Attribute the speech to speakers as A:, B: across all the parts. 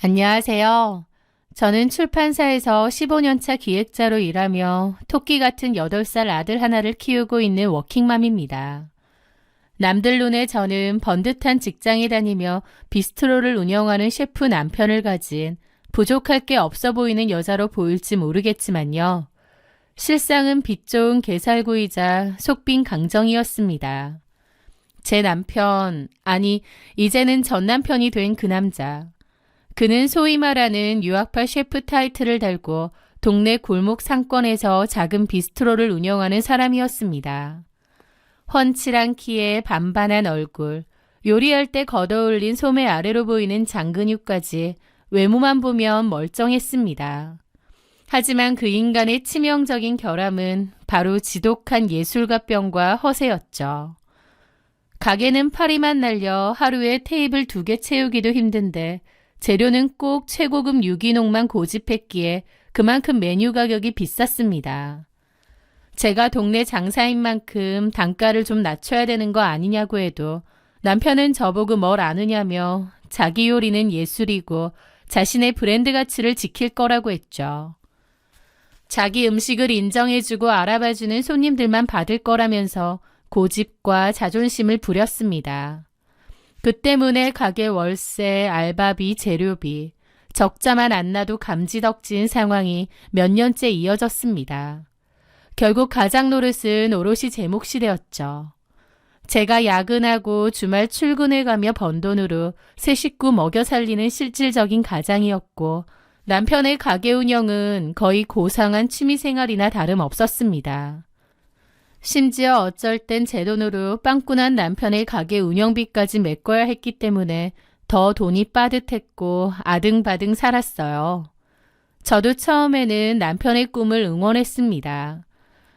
A: 안녕하세요. 저는 출판사에서 15년차 기획자로 일하며 토끼 같은 8살 아들 하나를 키우고 있는 워킹맘입니다. 남들 눈에 저는 번듯한 직장에 다니며 비스트로를 운영하는 셰프 남편을 가진 부족할 게 없어 보이는 여자로 보일지 모르겠지만요. 실상은 빛 좋은 개살구이자 속빈 강정이었습니다. 제 남편, 아니 이제는 전 남편이 된 그 남자. 그는 소위 말하는 유학파 셰프 타이틀을 달고 동네 골목 상권에서 작은 비스트로를 운영하는 사람이었습니다. 훤칠한 키에 반반한 얼굴, 요리할 때 걷어올린 소매 아래로 보이는 장근육까지 외모만 보면 멀쩡했습니다. 하지만 그 인간의 치명적인 결함은 바로 지독한 예술가병과 허세였죠. 가게는 파리만 날려 하루에 테이블 2개 채우기도 힘든데 재료는 꼭 최고급 유기농만 고집했기에 그만큼 메뉴 가격이 비쌌습니다. 제가 동네 장사인 만큼 단가를 좀 낮춰야 되는 거 아니냐고 해도 남편은 저보고 뭘 아느냐며 자기 요리는 예술이고 자신의 브랜드 가치를 지킬 거라고 했죠. 자기 음식을 인정해주고 알아봐주는 손님들만 받을 거라면서 고집과 자존심을 부렸습니다. 그 때문에 가게 월세, 알바비, 재료비, 적자만 안 나도 감지덕지인 상황이 몇 년째 이어졌습니다. 결국 가장 노릇은 오롯이 제 몫이 되었죠. 제가 야근하고 주말 출근해가며 번 돈으로 세 식구 먹여 살리는 실질적인 가장이었고 남편의 가게 운영은 거의 고상한 취미생활이나 다름없었습니다. 심지어 어쩔 땐 제 돈으로 빵꾸난 남편의 가게 운영비까지 메꿔야 했기 때문에 더 돈이 빠듯했고 아등바등 살았어요. 저도 처음에는 남편의 꿈을 응원했습니다.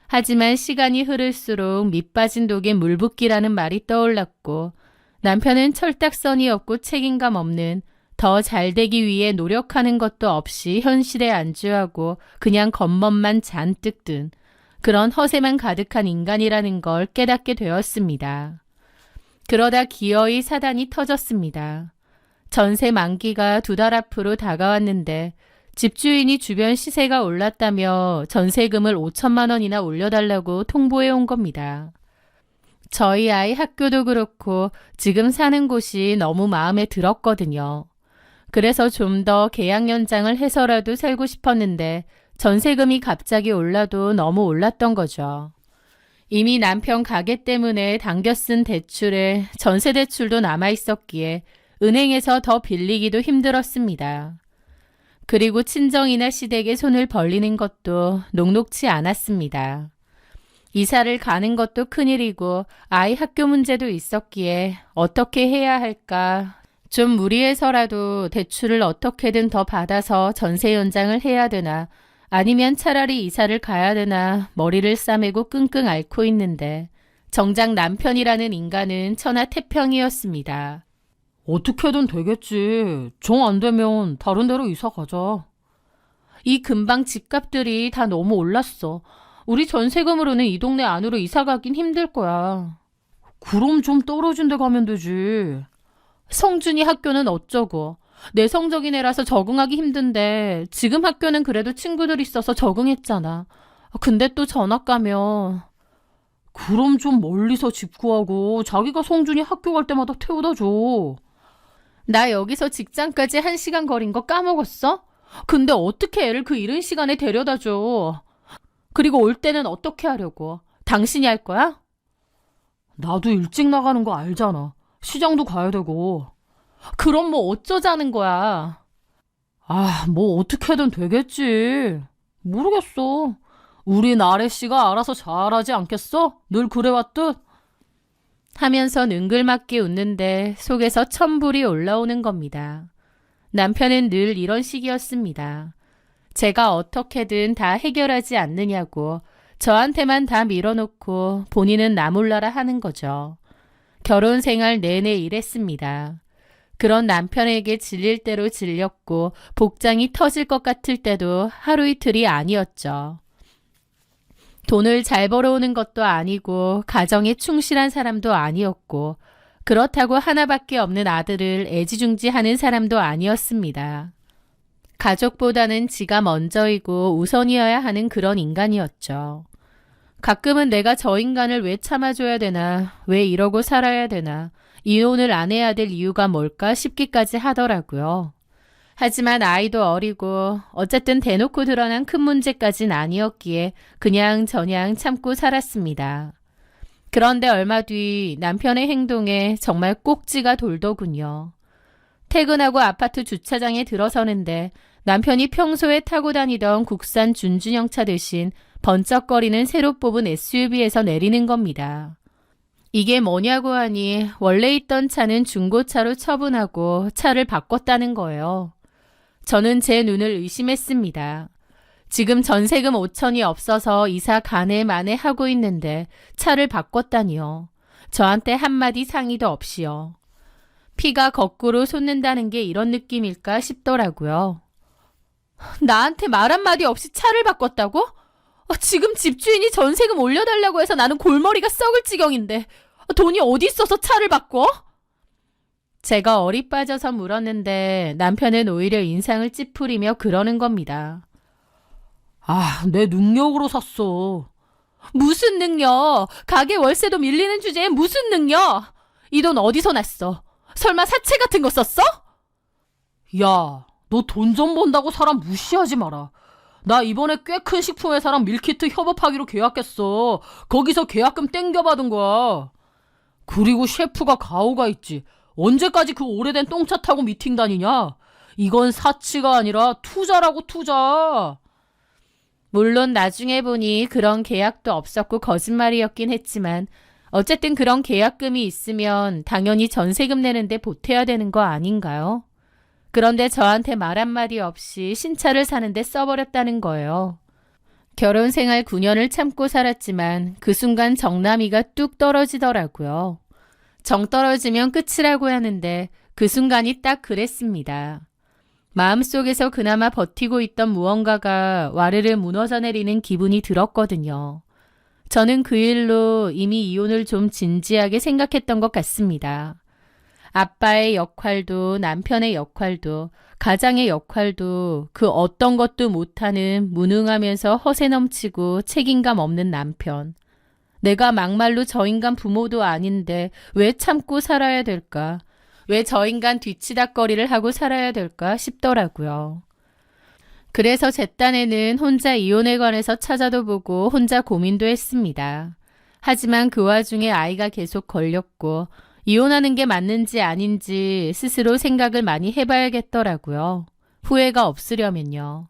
A: 하지만 시간이 흐를수록 밑 빠진 독에 물 붓기라는 말이 떠올랐고 남편은 철딱선이 없고 책임감 없는 더 잘되기 위해 노력하는 것도 없이 현실에 안주하고 그냥 겉멋만 잔뜩 든 그런 허세만 가득한 인간이라는 걸 깨닫게 되었습니다. 그러다 기어이 사단이 터졌습니다. 전세 만기가 2달 앞으로 다가왔는데 집주인이 주변 시세가 올랐다며 전세금을 5천만 원이나 올려달라고 통보해 온 겁니다. 저희 아이 학교도 그렇고 지금 사는 곳이 너무 마음에 들었거든요. 그래서 좀 더 계약 연장을 해서라도 살고 싶었는데 전세금이 갑자기 올라도 너무 올랐던 거죠. 이미 남편 가게 때문에 당겨 쓴 대출에 전세 대출도 남아있었기에 은행에서 더 빌리기도 힘들었습니다. 그리고 친정이나 시댁에 손을 벌리는 것도 녹록치 않았습니다. 이사를 가는 것도 큰일이고 아이 학교 문제도 있었기에 어떻게 해야 할까 좀 무리해서라도 대출을 어떻게든 더 받아서 전세 연장을 해야 되나 아니면 차라리 이사를 가야 되나 머리를 싸매고 끙끙 앓고 있는데 정작 남편이라는 인간은 천하태평이었습니다.
B: 어떻게든 되겠지. 정 안 되면 다른 데로 이사 가자.
A: 이 근방 집값들이 다 너무 올랐어. 우리 전세금으로는 이 동네 안으로 이사 가긴 힘들 거야.
B: 그럼 좀 떨어진 데 가면 되지.
A: 성준이 학교는 어쩌고. 내 성적인 애라서 적응하기 힘든데 지금 학교는 그래도 친구들 있어서 적응했잖아. 근데 또 전학 가면.
B: 그럼 좀 멀리서 집 구하고 자기가 성준이 학교 갈 때마다 태워다 줘.
A: 나 여기서 직장까지 1시간 거린 거 까먹었어? 근데 어떻게 애를 그 이른 시간에 데려다 줘? 그리고 올 때는 어떻게 하려고? 당신이 할 거야?
B: 나도 일찍 나가는 거 알잖아. 시장도 가야 되고.
A: 그럼 뭐 어쩌자는 거야?
B: 뭐 어떻게든 되겠지. 모르겠어. 우리 나래씨가 알아서 잘하지 않겠어? 늘 그래왔듯.
A: 하면서 능글맞게 웃는데 속에서 천불이 올라오는 겁니다. 남편은 늘 이런 식이었습니다. 제가 어떻게든 다 해결하지 않느냐고 저한테만 다 밀어놓고 본인은 나 몰라라 하는 거죠. 결혼 생활 내내 이랬습니다. 그런 남편에게 질릴 대로 질렸고 복장이 터질 것 같을 때도 하루 이틀이 아니었죠. 돈을 잘 벌어오는 것도 아니고 가정에 충실한 사람도 아니었고 그렇다고 하나밖에 없는 아들을 애지중지하는 사람도 아니었습니다. 가족보다는 지가 먼저이고 우선이어야 하는 그런 인간이었죠. 가끔은 내가 저 인간을 왜 참아줘야 되나, 왜 이러고 살아야 되나, 이혼을 안 해야 될 이유가 뭘까 싶기까지 하더라고요. 하지만 아이도 어리고 어쨌든 대놓고 드러난 큰 문제까진 아니었기에 그냥 저냥 참고 살았습니다. 그런데 얼마 뒤 남편의 행동에 정말 꼭지가 돌더군요. 퇴근하고 아파트 주차장에 들어서는데 남편이 평소에 타고 다니던 국산 준준형차 대신 번쩍거리는 새로 뽑은 SUV에서 내리는 겁니다. 이게 뭐냐고 하니 원래 있던 차는 중고차로 처분하고 차를 바꿨다는 거예요. 저는 제 눈을 의심했습니다. 지금 전세금 5천이 없어서 이사 가네 마네 하고 있는데 차를 바꿨다니요. 저한테 한마디 상의도 없이요. 피가 거꾸로 솟는다는 게 이런 느낌일까 싶더라고요. 나한테 말 한마디 없이 차를 바꿨다고? 지금 집주인이 전세금 올려달라고 해서 나는 골머리가 썩을 지경인데 돈이 어디 있어서 차를 바꿔? 제가 어리 빠져서 물었는데 남편은 오히려 인상을 찌푸리며 그러는 겁니다.
B: 내 능력으로 샀어.
A: 무슨 능력? 가게 월세도 밀리는 주제에 무슨 능력? 이 돈 어디서 났어? 설마 사채 같은 거 썼어?
B: 야, 너 돈 좀 번다고 사람 무시하지 마라. 나 이번에 꽤 큰 식품회사랑 밀키트 협업하기로 계약했어. 거기서 계약금 땡겨받은 거야. 그리고 셰프가 가오가 있지. 언제까지 그 오래된 똥차 타고 미팅 다니냐? 이건 사치가 아니라 투자라고, 투자.
A: 물론 나중에 보니 그런 계약도 없었고 거짓말이었긴 했지만 어쨌든 그런 계약금이 있으면 당연히 전세금 내는데 보태야 되는 거 아닌가요? 그런데 저한테 말 한마디 없이 신차를 사는데 써버렸다는 거예요. 결혼 생활 9년을 참고 살았지만 그 순간 정남이가 뚝 떨어지더라고요. 정 떨어지면 끝이라고 하는데 그 순간이 딱 그랬습니다. 마음속에서 그나마 버티고 있던 무언가가 와르르 무너져 내리는 기분이 들었거든요. 저는 그 일로 이미 이혼을 좀 진지하게 생각했던 것 같습니다. 아빠의 역할도 남편의 역할도 가장의 역할도 그 어떤 것도 못하는 무능하면서 허세 넘치고 책임감 없는 남편. 내가 막말로 저 인간 부모도 아닌데 왜 참고 살아야 될까? 왜 저 인간 뒤치다꺼리를 하고 살아야 될까 싶더라고요. 그래서 제 딴에는 혼자 이혼에 관해서 찾아도 보고 혼자 고민도 했습니다. 하지만 그 와중에 아이가 계속 걸렸고 이혼하는 게 맞는지 아닌지 스스로 생각을 많이 해봐야겠더라고요. 후회가 없으려면요.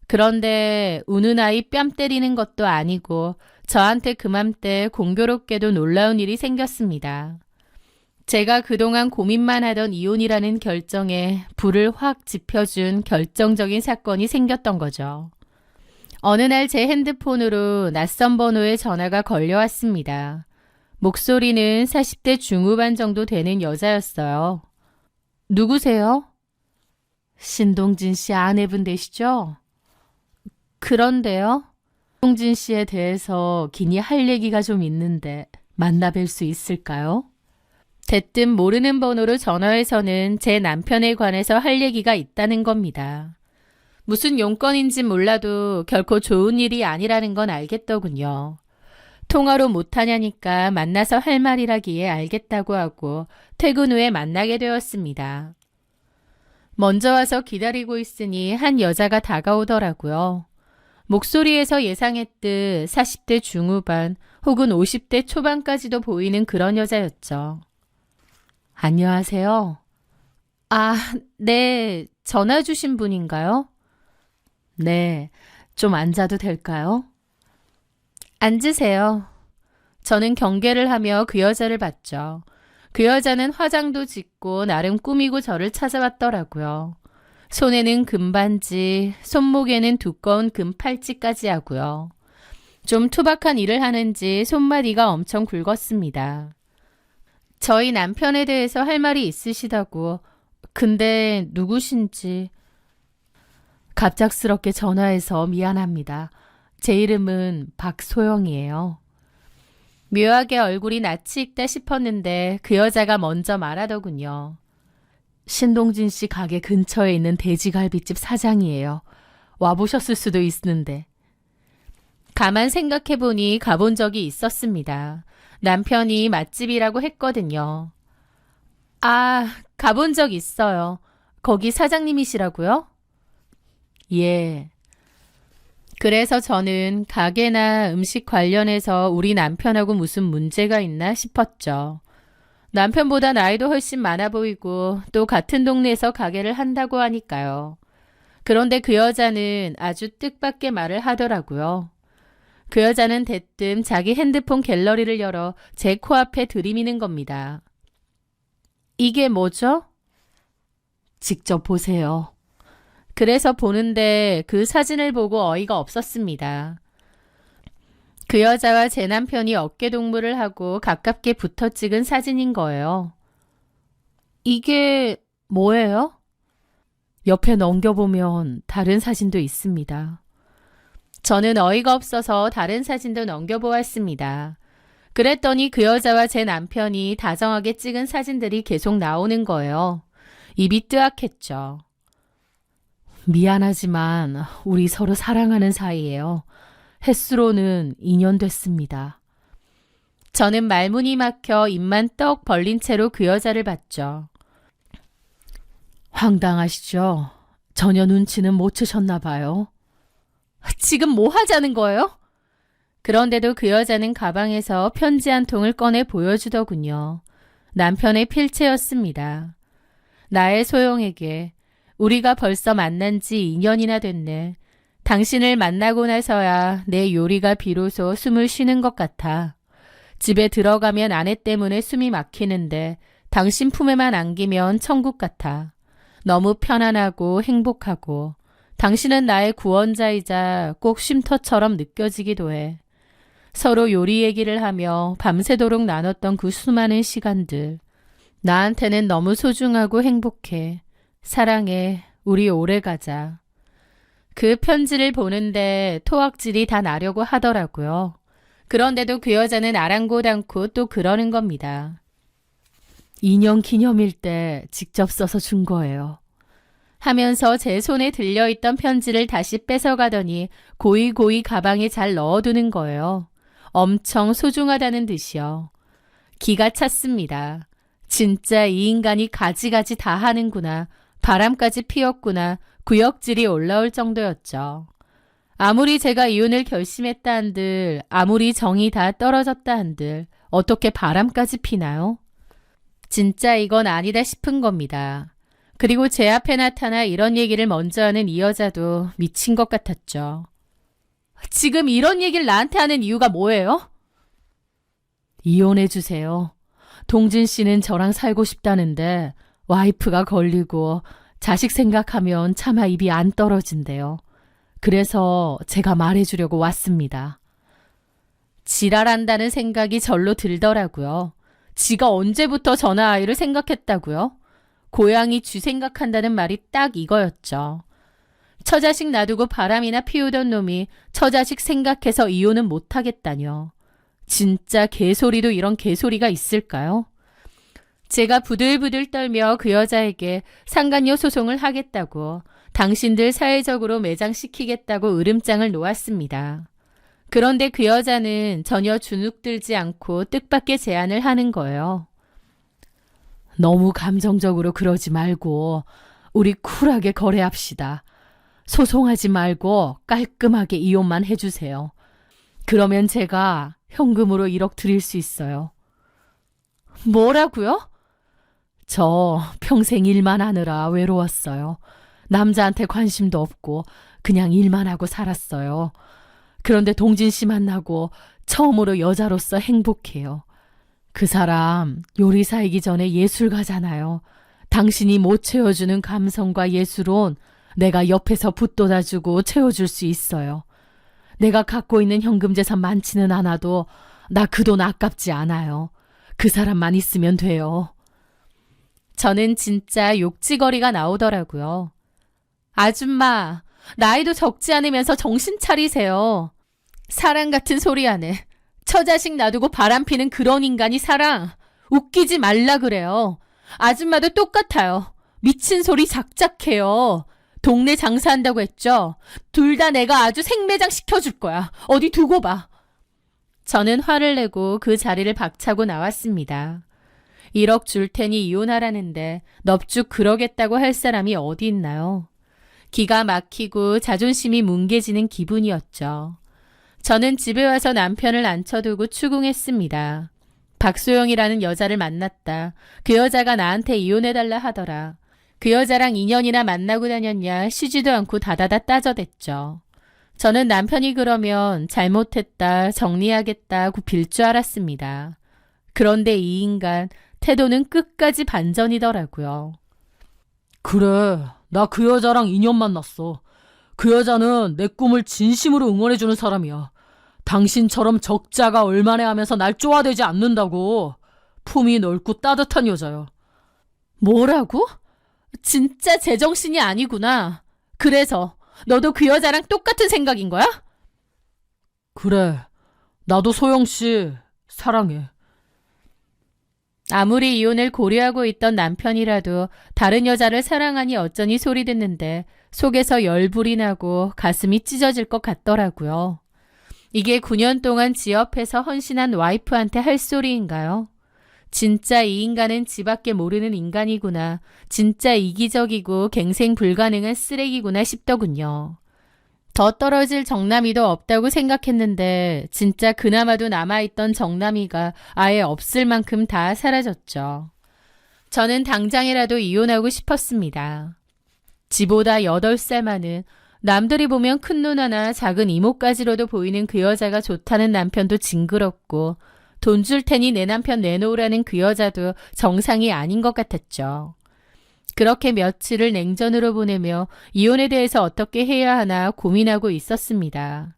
A: 그런데 우는 아이 뺨 때리는 것도 아니고 저한테 그맘때 공교롭게도 놀라운 일이 생겼습니다. 제가 그동안 고민만 하던 이혼이라는 결정에 불을 확 지펴준 결정적인 사건이 생겼던 거죠. 어느 날 제 핸드폰으로 낯선 번호의 전화가 걸려왔습니다. 목소리는 40대 중후반 정도 되는 여자였어요. 누구세요? 신동진 씨 아내분 되시죠? 그런데요. 신동진 씨에 대해서 긴히 할 얘기가 좀 있는데 만나 뵐 수 있을까요? 대뜸 모르는 번호로 전화해서는 제 남편에 관해서 할 얘기가 있다는 겁니다. 무슨 용건인진 몰라도 결코 좋은 일이 아니라는 건 알겠더군요. 통화로 못하냐니까 만나서 할 말이라기에 알겠다고 하고 퇴근 후에 만나게 되었습니다. 먼저 와서 기다리고 있으니 한 여자가 다가오더라고요. 목소리에서 예상했듯 40대 중후반 혹은 50대 초반까지도 보이는 그런 여자였죠. 안녕하세요. 아, 네. 전화 주신 분인가요? 네. 좀 앉아도 될까요? 앉으세요. 저는 경계를 하며 그 여자를 봤죠. 그 여자는 화장도 짓고 나름 꾸미고 저를 찾아왔더라고요. 손에는 금반지, 손목에는 두꺼운 금팔찌까지 하고요. 좀 투박한 일을 하는지 손마디가 엄청 굵었습니다. 저희 남편에 대해서 할 말이 있으시다고. 근데 누구신지. 갑작스럽게 전화해서 미안합니다. 제 이름은 박소영이에요. 묘하게 얼굴이 낯이 익다 싶었는데 그 여자가 먼저 말하더군요. 신동진 씨 가게 근처에 있는 돼지갈비집 사장이에요. 와보셨을 수도 있는데. 가만 생각해보니 가본 적이 있었습니다. 남편이 맛집이라고 했거든요. 아, 가본 적 있어요. 거기 사장님이시라고요? 예. 그래서 저는 가게나 음식 관련해서 우리 남편하고 무슨 문제가 있나 싶었죠. 남편보다 나이도 훨씬 많아 보이고 또 같은 동네에서 가게를 한다고 하니까요. 그런데 그 여자는 아주 뜻밖의 말을 하더라고요. 그 여자는 대뜸 자기 핸드폰 갤러리를 열어 제 코앞에 들이미는 겁니다. 이게 뭐죠? 직접 보세요. 그래서 보는데 그 사진을 보고 어이가 없었습니다. 그 여자와 제 남편이 어깨동무를 하고 가깝게 붙어 찍은 사진인 거예요. 이게 뭐예요? 옆에 넘겨보면 다른 사진도 있습니다. 저는 어이가 없어서 다른 사진도 넘겨보았습니다. 그랬더니 그 여자와 제 남편이 다정하게 찍은 사진들이 계속 나오는 거예요. 입이 뜨악했죠. 미안하지만 우리 서로 사랑하는 사이예요. 햇수로는 2년 됐습니다. 저는 말문이 막혀 입만 떡 벌린 채로 그 여자를 봤죠. 황당하시죠? 전혀 눈치는 못 채셨나 봐요. 지금 뭐 하자는 거예요? 그런데도 그 여자는 가방에서 편지 한 통을 꺼내 보여주더군요. 남편의 필체였습니다. 나의 소영에게 우리가 벌써 만난 지 2년이나 됐네. 당신을 만나고 나서야 내 요리가 비로소 숨을 쉬는 것 같아. 집에 들어가면 아내 때문에 숨이 막히는데 당신 품에만 안기면 천국 같아. 너무 편안하고 행복하고 당신은 나의 구원자이자 꼭 쉼터처럼 느껴지기도 해. 서로 요리 얘기를 하며 밤새도록 나눴던 그 수많은 시간들. 나한테는 너무 소중하고 행복해. 사랑해. 우리 오래 가자. 그 편지를 보는데 토악질이 다 나려고 하더라고요. 그런데도 그 여자는 아랑곳 않고 또 그러는 겁니다. 2년 기념일 때 직접 써서 준 거예요. 하면서 제 손에 들려있던 편지를 다시 뺏어가더니 고이고이 가방에 잘 넣어두는 거예요. 엄청 소중하다는 듯이요. 기가 찼습니다. 진짜 이 인간이 가지가지 다 하는구나. 바람까지 피웠구나. 구역질이 올라올 정도였죠. 아무리 제가 이혼을 결심했다 한들, 아무리 정이 다 떨어졌다 한들 어떻게 바람까지 피나요? 진짜 이건 아니다 싶은 겁니다. 그리고 제 앞에 나타나 이런 얘기를 먼저 하는 이 여자도 미친 것 같았죠. 지금 이런 얘기를 나한테 하는 이유가 뭐예요? 이혼해 주세요. 동진 씨는 저랑 살고 싶다는데 와이프가 걸리고 자식 생각하면 차마 입이 안 떨어진대요. 그래서 제가 말해주려고 왔습니다. 지랄한다는 생각이 절로 들더라고요. 지가 언제부터 전화아이를 생각했다고요? 고양이 쥐 생각한다는 말이 딱 이거였죠. 처자식 놔두고 바람이나 피우던 놈이 처자식 생각해서 이혼은 못하겠다뇨. 진짜 개소리도 이런 개소리가 있을까요? 제가 부들부들 떨며 그 여자에게 상간녀 소송을 하겠다고, 당신들 사회적으로 매장시키겠다고 으름장을 놓았습니다. 그런데 그 여자는 전혀 주눅들지 않고 뜻밖의 제안을 하는 거예요. 너무 감정적으로 그러지 말고 우리 쿨하게 거래합시다. 소송하지 말고 깔끔하게 이혼만 해주세요. 그러면 제가 현금으로 1억 드릴 수 있어요. 뭐라고요? 저 평생 일만 하느라 외로웠어요. 남자한테 관심도 없고 그냥 일만 하고 살았어요. 그런데 동진 씨 만나고 처음으로 여자로서 행복해요. 그 사람 요리사이기 전에 예술가잖아요. 당신이 못 채워주는 감성과 예술은 내가 옆에서 붙돋아주고 채워줄 수 있어요. 내가 갖고 있는 현금 재산 많지는 않아도 나 그 돈 아깝지 않아요. 그 사람만 있으면 돼요. 저는 진짜 욕지거리가 나오더라고요. 아줌마, 나이도 적지 않으면서 정신 차리세요. 사랑 같은 소리 하네. 처자식 놔두고 바람피는 그런 인간이 사랑. 웃기지 말라 그래요. 아줌마도 똑같아요. 미친 소리 작작해요. 동네 장사한다고 했죠? 둘 다 내가 아주 생매장 시켜줄 거야. 어디 두고 봐. 저는 화를 내고 그 자리를 박차고 나왔습니다. 1억 줄 테니 이혼하라는데 넙죽 그러겠다고 할 사람이 어디 있나요? 기가 막히고 자존심이 뭉개지는 기분이었죠. 저는 집에 와서 남편을 앉혀두고 추궁했습니다. 박소영이라는 여자를 만났다. 그 여자가 나한테 이혼해달라 하더라. 그 여자랑 2년이나 만나고 다녔냐 쉬지도 않고 다다다 따져댔죠. 저는 남편이 그러면 잘못했다, 정리하겠다고 빌 줄 알았습니다. 그런데 이 인간 태도는 끝까지 반전이더라고요.
B: 그래, 나 그 여자랑 2년 만났어. 그 여자는 내 꿈을 진심으로 응원해주는 사람이야. 당신처럼 적자가 얼마나 하면서 날 쪼아대지 않는다고. 품이 넓고 따뜻한 여자야.
A: 뭐라고? 진짜 제정신이 아니구나. 그래서 너도 그 여자랑 똑같은 생각인 거야?
B: 그래, 나도 소영씨 사랑해.
A: 아무리 이혼을 고려하고 있던 남편이라도 다른 여자를 사랑하니 어쩌니 소리 듣는데 속에서 열불이 나고 가슴이 찢어질 것 같더라고요. 이게 9년 동안 지 옆에서 헌신한 와이프한테 할 소리인가요? 진짜 이 인간은 지밖에 모르는 인간이구나. 진짜 이기적이고 갱생 불가능한 쓰레기구나 싶더군요. 더 떨어질 정남이도 없다고 생각했는데 진짜 그나마도 남아있던 정남이가 아예 없을 만큼 다 사라졌죠. 저는 당장이라도 이혼하고 싶었습니다. 지보다 8살 많은 남들이 보면 큰 누나나 작은 이모까지로도 보이는 그 여자가 좋다는 남편도 징그럽고 돈 줄 테니 내 남편 내놓으라는 그 여자도 정상이 아닌 것 같았죠. 그렇게 며칠을 냉전으로 보내며 이혼에 대해서 어떻게 해야 하나 고민하고 있었습니다.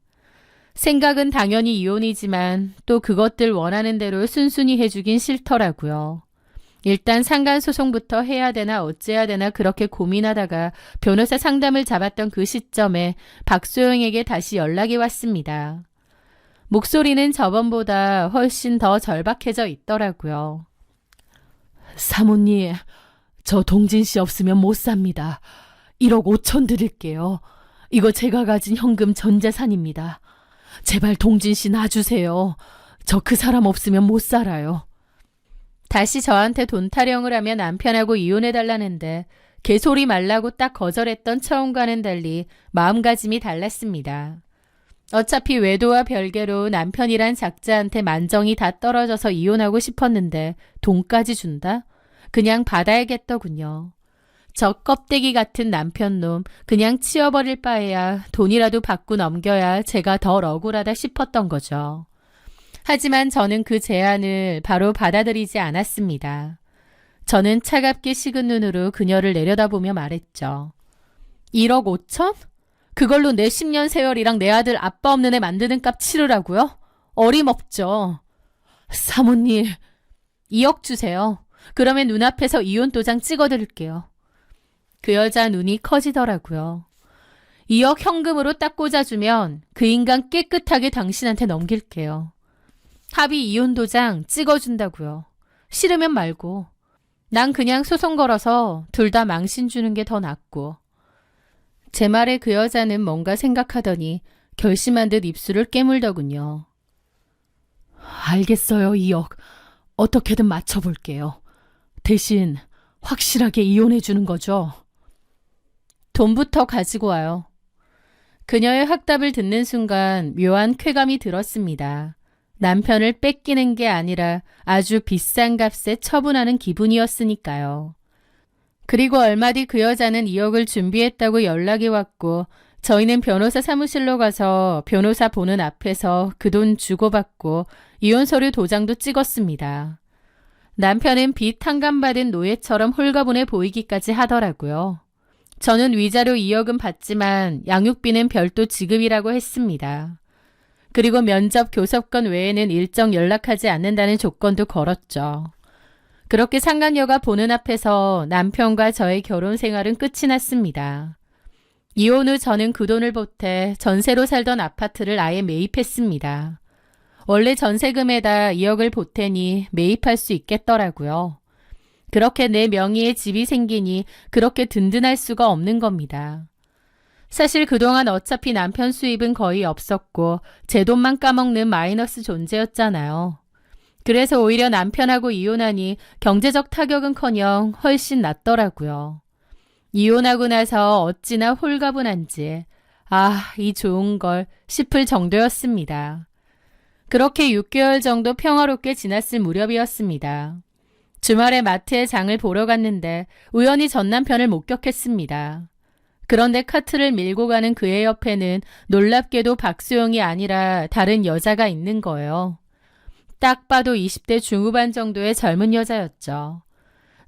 A: 생각은 당연히 이혼이지만 또 그것들 원하는 대로 순순히 해주긴 싫더라고요. 일단 상간소송부터 해야 되나 어째야 되나 그렇게 고민하다가 변호사 상담을 잡았던 그 시점에 박소영에게 다시 연락이 왔습니다. 목소리는 저번보다 훨씬 더 절박해져 있더라고요.
B: 사모님, 저 동진 씨 없으면 못 삽니다. 1억 5천 드릴게요. 이거 제가 가진 현금 전 재산입니다. 제발 동진 씨 놔주세요. 저 그 사람 없으면 못 살아요.
A: 다시 저한테 돈 타령을 하며 남편하고 이혼해달라는데 개소리 말라고 딱 거절했던 처음과는 달리 마음가짐이 달랐습니다. 어차피 외도와 별개로 남편이란 작자한테 만정이 다 떨어져서 이혼하고 싶었는데 돈까지 준다? 그냥 받아야겠더군요. 저 껍데기 같은 남편놈 그냥 치워버릴 바에야 돈이라도 받고 넘겨야 제가 덜 억울하다 싶었던 거죠. 하지만 저는 그 제안을 바로 받아들이지 않았습니다. 저는 차갑게 식은 눈으로 그녀를 내려다보며 말했죠. 1억 5천? 그걸로 내 10년 세월이랑 내 아들 아빠 없는 애 만드는 값 치르라고요? 어림없죠.
B: 사모님,
A: 2억 주세요. 그러면 눈앞에서 이혼 도장 찍어드릴게요. 그 여자 눈이 커지더라고요. 2억 현금으로 딱 꽂아주면 그 인간 깨끗하게 당신한테 넘길게요. 합의 이혼 도장 찍어준다고요. 싫으면 말고. 난 그냥 소송 걸어서 둘 다 망신 주는 게 더 낫고. 제 말에 그 여자는 뭔가 생각하더니 결심한 듯 입술을 깨물더군요.
B: 알겠어요, 2억. 어떻게든 맞춰볼게요. 대신 확실하게 이혼해 주는 거죠?
A: 돈부터 가지고 와요. 그녀의 확답을 듣는 순간 묘한 쾌감이 들었습니다. 남편을 뺏기는 게 아니라 아주 비싼 값에 처분하는 기분이었으니까요. 그리고 얼마 뒤 그 여자는 2억을 준비했다고 연락이 왔고 저희는 변호사 사무실로 가서 변호사 보는 앞에서 그 돈 주고받고 이혼 서류 도장도 찍었습니다. 남편은 빚 탕감받은 노예처럼 홀가분해 보이기까지 하더라고요. 저는 위자료 2억은 받지만 양육비는 별도 지급이라고 했습니다. 그리고 면접 교섭권 외에는 일정 연락하지 않는다는 조건도 걸었죠. 그렇게 상간녀가 보는 앞에서 남편과 저의 결혼 생활은 끝이 났습니다. 이혼 후 저는 그 돈을 보태 전세로 살던 아파트를 아예 매입했습니다. 원래 전세금에다 2억을 보태니 매입할 수 있겠더라고요. 그렇게 내 명의의 집이 생기니 그렇게 든든할 수가 없는 겁니다. 사실 그동안 어차피 남편 수입은 거의 없었고 제 돈만 까먹는 마이너스 존재였잖아요. 그래서 오히려 남편하고 이혼하니 경제적 타격은커녕 훨씬 낫더라고요. 이혼하고 나서 어찌나 홀가분한지 이 좋은 걸 싶을 정도였습니다. 그렇게 6개월 정도 평화롭게 지났을 무렵이었습니다. 주말에 마트에 장을 보러 갔는데 우연히 전 남편을 목격했습니다. 그런데 카트를 밀고 가는 그의 옆에는 놀랍게도 박수영이 아니라 다른 여자가 있는 거예요. 딱 봐도 20대 중후반 정도의 젊은 여자였죠.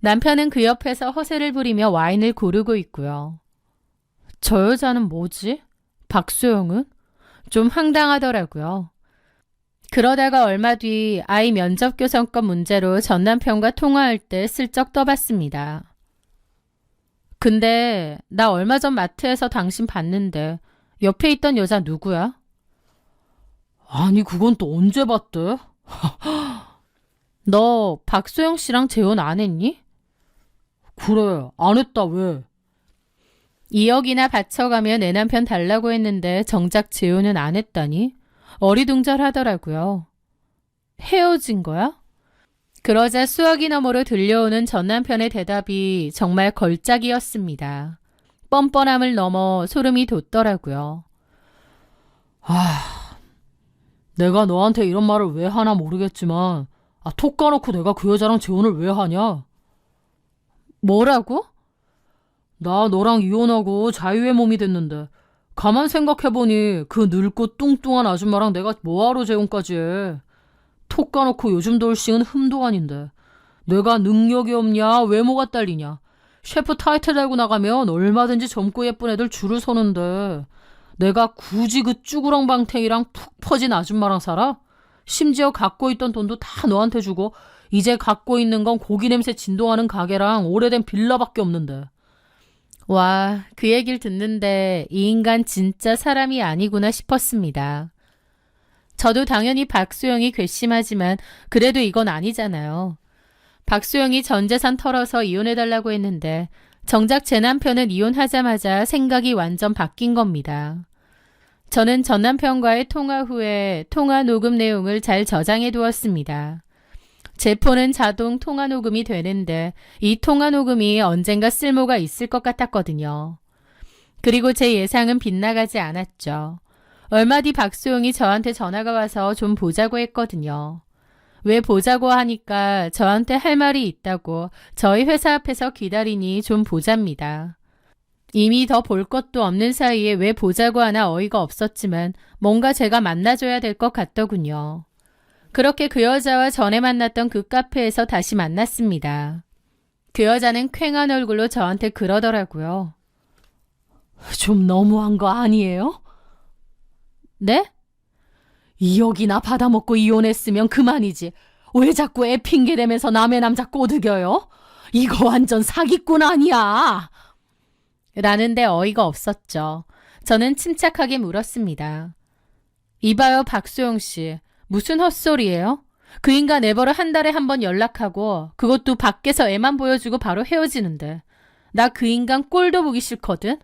A: 남편은 그 옆에서 허세를 부리며 와인을 고르고 있고요. 저 여자는 뭐지? 박수영은? 좀 황당하더라고요. 그러다가 얼마 뒤 아이 면접 교섭권 문제로 전 남편과 통화할 때 슬쩍 떠봤습니다. 근데 나 얼마 전 마트에서 당신 봤는데 옆에 있던 여자 누구야?
B: 아니, 그건 또 언제 봤대?
A: 너 박소영 씨랑 재혼 안 했니?
B: 그래, 안 했다, 왜?
A: 2억이나 바쳐가며 내 남편 달라고 했는데 정작 재혼은 안 했다니? 어리둥절하더라고요. 헤어진 거야? 그러자 수화기 너머로 들려오는 전 남편의 대답이 정말 걸작이었습니다. 뻔뻔함을 넘어 소름이 돋더라고요.
B: 내가 너한테 이런 말을 왜 하나 모르겠지만 톡 까놓고 내가 그 여자랑 재혼을 왜 하냐?
A: 뭐라고?
B: 나 너랑 이혼하고 자유의 몸이 됐는데 가만 생각해보니 그 늙고 뚱뚱한 아줌마랑 내가 뭐하러 재혼까지 해. 톡 까놓고 요즘 돌싱은 흠도 아닌데 내가 능력이 없냐 외모가 딸리냐. 셰프 타이틀 달고 나가면 얼마든지 젊고 예쁜 애들 줄을 서는데 내가 굳이 그 쭈구렁 방탱이랑 푹 퍼진 아줌마랑 살아? 심지어 갖고 있던 돈도 다 너한테 주고 이제 갖고 있는 건 고기 냄새 진동하는 가게랑 오래된 빌라밖에 없는데.
A: 와, 그 얘기를 듣는데 이 인간 진짜 사람이 아니구나 싶었습니다. 저도 당연히 박수영이 괘씸하지만 그래도 이건 아니잖아요. 박수영이 전 재산 털어서 이혼해달라고 했는데 정작 제 남편은 이혼하자마자 생각이 완전 바뀐 겁니다. 저는 전 남편과의 통화 후에 통화 녹음 내용을 잘 저장해 두었습니다. 제 폰은 자동 통화 녹음이 되는데 이 통화 녹음이 언젠가 쓸모가 있을 것 같았거든요. 그리고 제 예상은 빗나가지 않았죠. 얼마 뒤 박수영이 저한테 전화가 와서 좀 보자고 했거든요. 왜 보자고 하니까 저한테 할 말이 있다고 저희 회사 앞에서 기다리니 좀 보잡니다. 이미 더 볼 것도 없는 사이에 왜 보자고 하나 어이가 없었지만 뭔가 제가 만나줘야 될 것 같더군요. 그렇게 그 여자와 전에 만났던 그 카페에서 다시 만났습니다. 그 여자는 퀭한 얼굴로 저한테 그러더라고요.
B: 좀 너무한 거 아니에요?
A: 네?
B: 2억이나 받아먹고 이혼했으면 그만이지. 왜 자꾸 애 핑계대면서 남의 남자 꼬드겨요? 이거 완전 사기꾼 아니야.
A: 라는데 어이가 없었죠. 저는 침착하게 물었습니다. 이봐요, 박소영 씨. 무슨 헛소리예요? 그 인간 애버려 한 달에 한 번 연락하고 그것도 밖에서 애만 보여주고 바로 헤어지는데 나 그 인간 꼴도 보기 싫거든?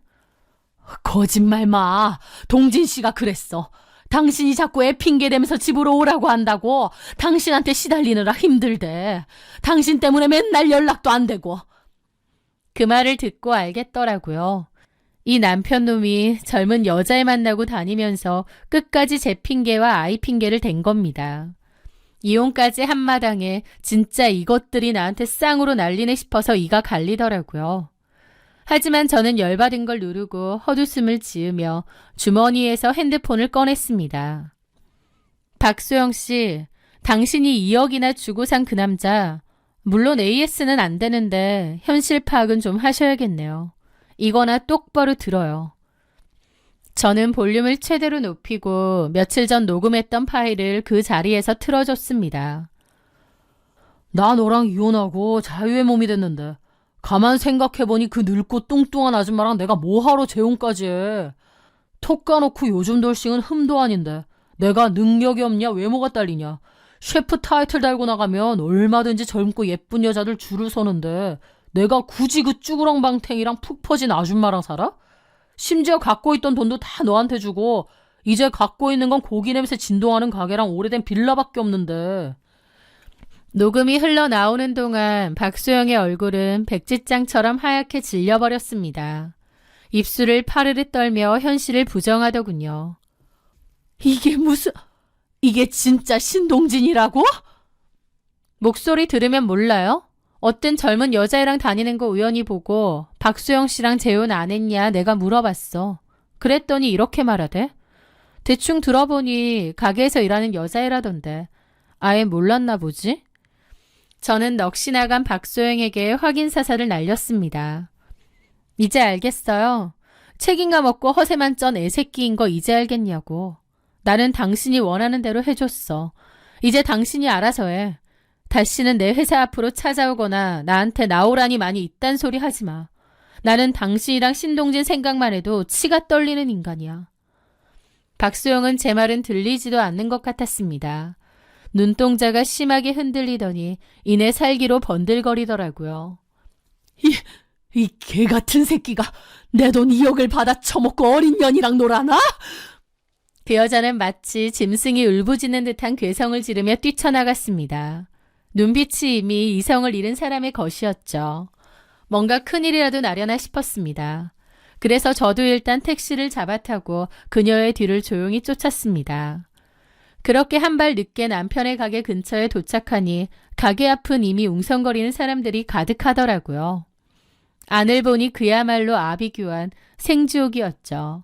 B: 거짓말 마. 동진 씨가 그랬어. 당신이 자꾸 애 핑계대면서 집으로 오라고 한다고. 당신한테 시달리느라 힘들대. 당신 때문에 맨날 연락도 안 되고.
A: 그 말을 듣고 알겠더라고요. 이 남편놈이 젊은 여자애 만나고 다니면서 끝까지 제 핑계와 아이 핑계를 댄 겁니다. 이혼까지 한마당에 진짜 이것들이 나한테 쌍으로 날리네 싶어서 이가 갈리더라고요. 하지만 저는 열받은 걸 누르고 헛웃음을 지으며 주머니에서 핸드폰을 꺼냈습니다. 박소영 씨, 당신이 2억이나 주고 산 그 남자, 물론 AS는 안 되는데 현실 파악은 좀 하셔야겠네요. 이거나 똑바로 들어요. 저는 볼륨을 최대로 높이고 며칠 전 녹음했던 파일을 그 자리에서 틀어줬습니다.
B: 나 너랑 이혼하고 자유의 몸이 됐는데 가만 생각해보니 그 늙고 뚱뚱한 아줌마랑 내가 뭐하러 재혼까지 해. 톡 까놓고 요즘 돌싱은 흠도 아닌데 내가 능력이 없냐 외모가 딸리냐. 셰프 타이틀 달고 나가면 얼마든지 젊고 예쁜 여자들 줄을 서는데 내가 굳이 그 쭈구렁방탱이랑 푹 퍼진 아줌마랑 살아? 심지어 갖고 있던 돈도 다 너한테 주고 이제 갖고 있는 건 고기 냄새 진동하는 가게랑 오래된 빌라밖에 없는데.
A: 녹음이 흘러나오는 동안 박소영의 얼굴은 백지장처럼 하얗게 질려버렸습니다. 입술을 파르르 떨며 현실을 부정하더군요.
B: 이게 진짜 신동진이라고?
A: 목소리 들으면 몰라요? 어떤 젊은 여자애랑 다니는 거 우연히 보고 박소영 씨랑 재혼 안 했냐 내가 물어봤어. 그랬더니 이렇게 말하대. 대충 들어보니 가게에서 일하는 여자애라던데 아예 몰랐나 보지? 저는 넋이 나간 박소영에게 확인 사살을 날렸습니다. 이제 알겠어요. 책임감 없고 허세만 쩐 애새끼인 거 이제 알겠냐고. 나는 당신이 원하는 대로 해줬어. 이제 당신이 알아서 해. 다시는 내 회사 앞으로 찾아오거나 나한테 나오라니 많이 이딴 소리 하지 마. 나는 당신이랑 신동진 생각만 해도 치가 떨리는 인간이야. 박소영은 제 말은 들리지도 않는 것 같았습니다. 눈동자가 심하게 흔들리더니 이내 살기로 번들거리더라고요.
B: 이 개같은 새끼가 내 돈 2억을 받아 처먹고 어린 년이랑 놀아나?
A: 그 여자는 마치 짐승이 울부짖는 듯한 괴성을 지르며 뛰쳐나갔습니다. 눈빛이 이미 이성을 잃은 사람의 것이었죠. 뭔가 큰일이라도 나려나 싶었습니다. 그래서 저도 일단 택시를 잡아타고 그녀의 뒤를 조용히 쫓았습니다. 그렇게 한 발 늦게 남편의 가게 근처에 도착하니 가게 앞은 이미 웅성거리는 사람들이 가득하더라고요. 안을 보니 그야말로 아비규환 생지옥이었죠.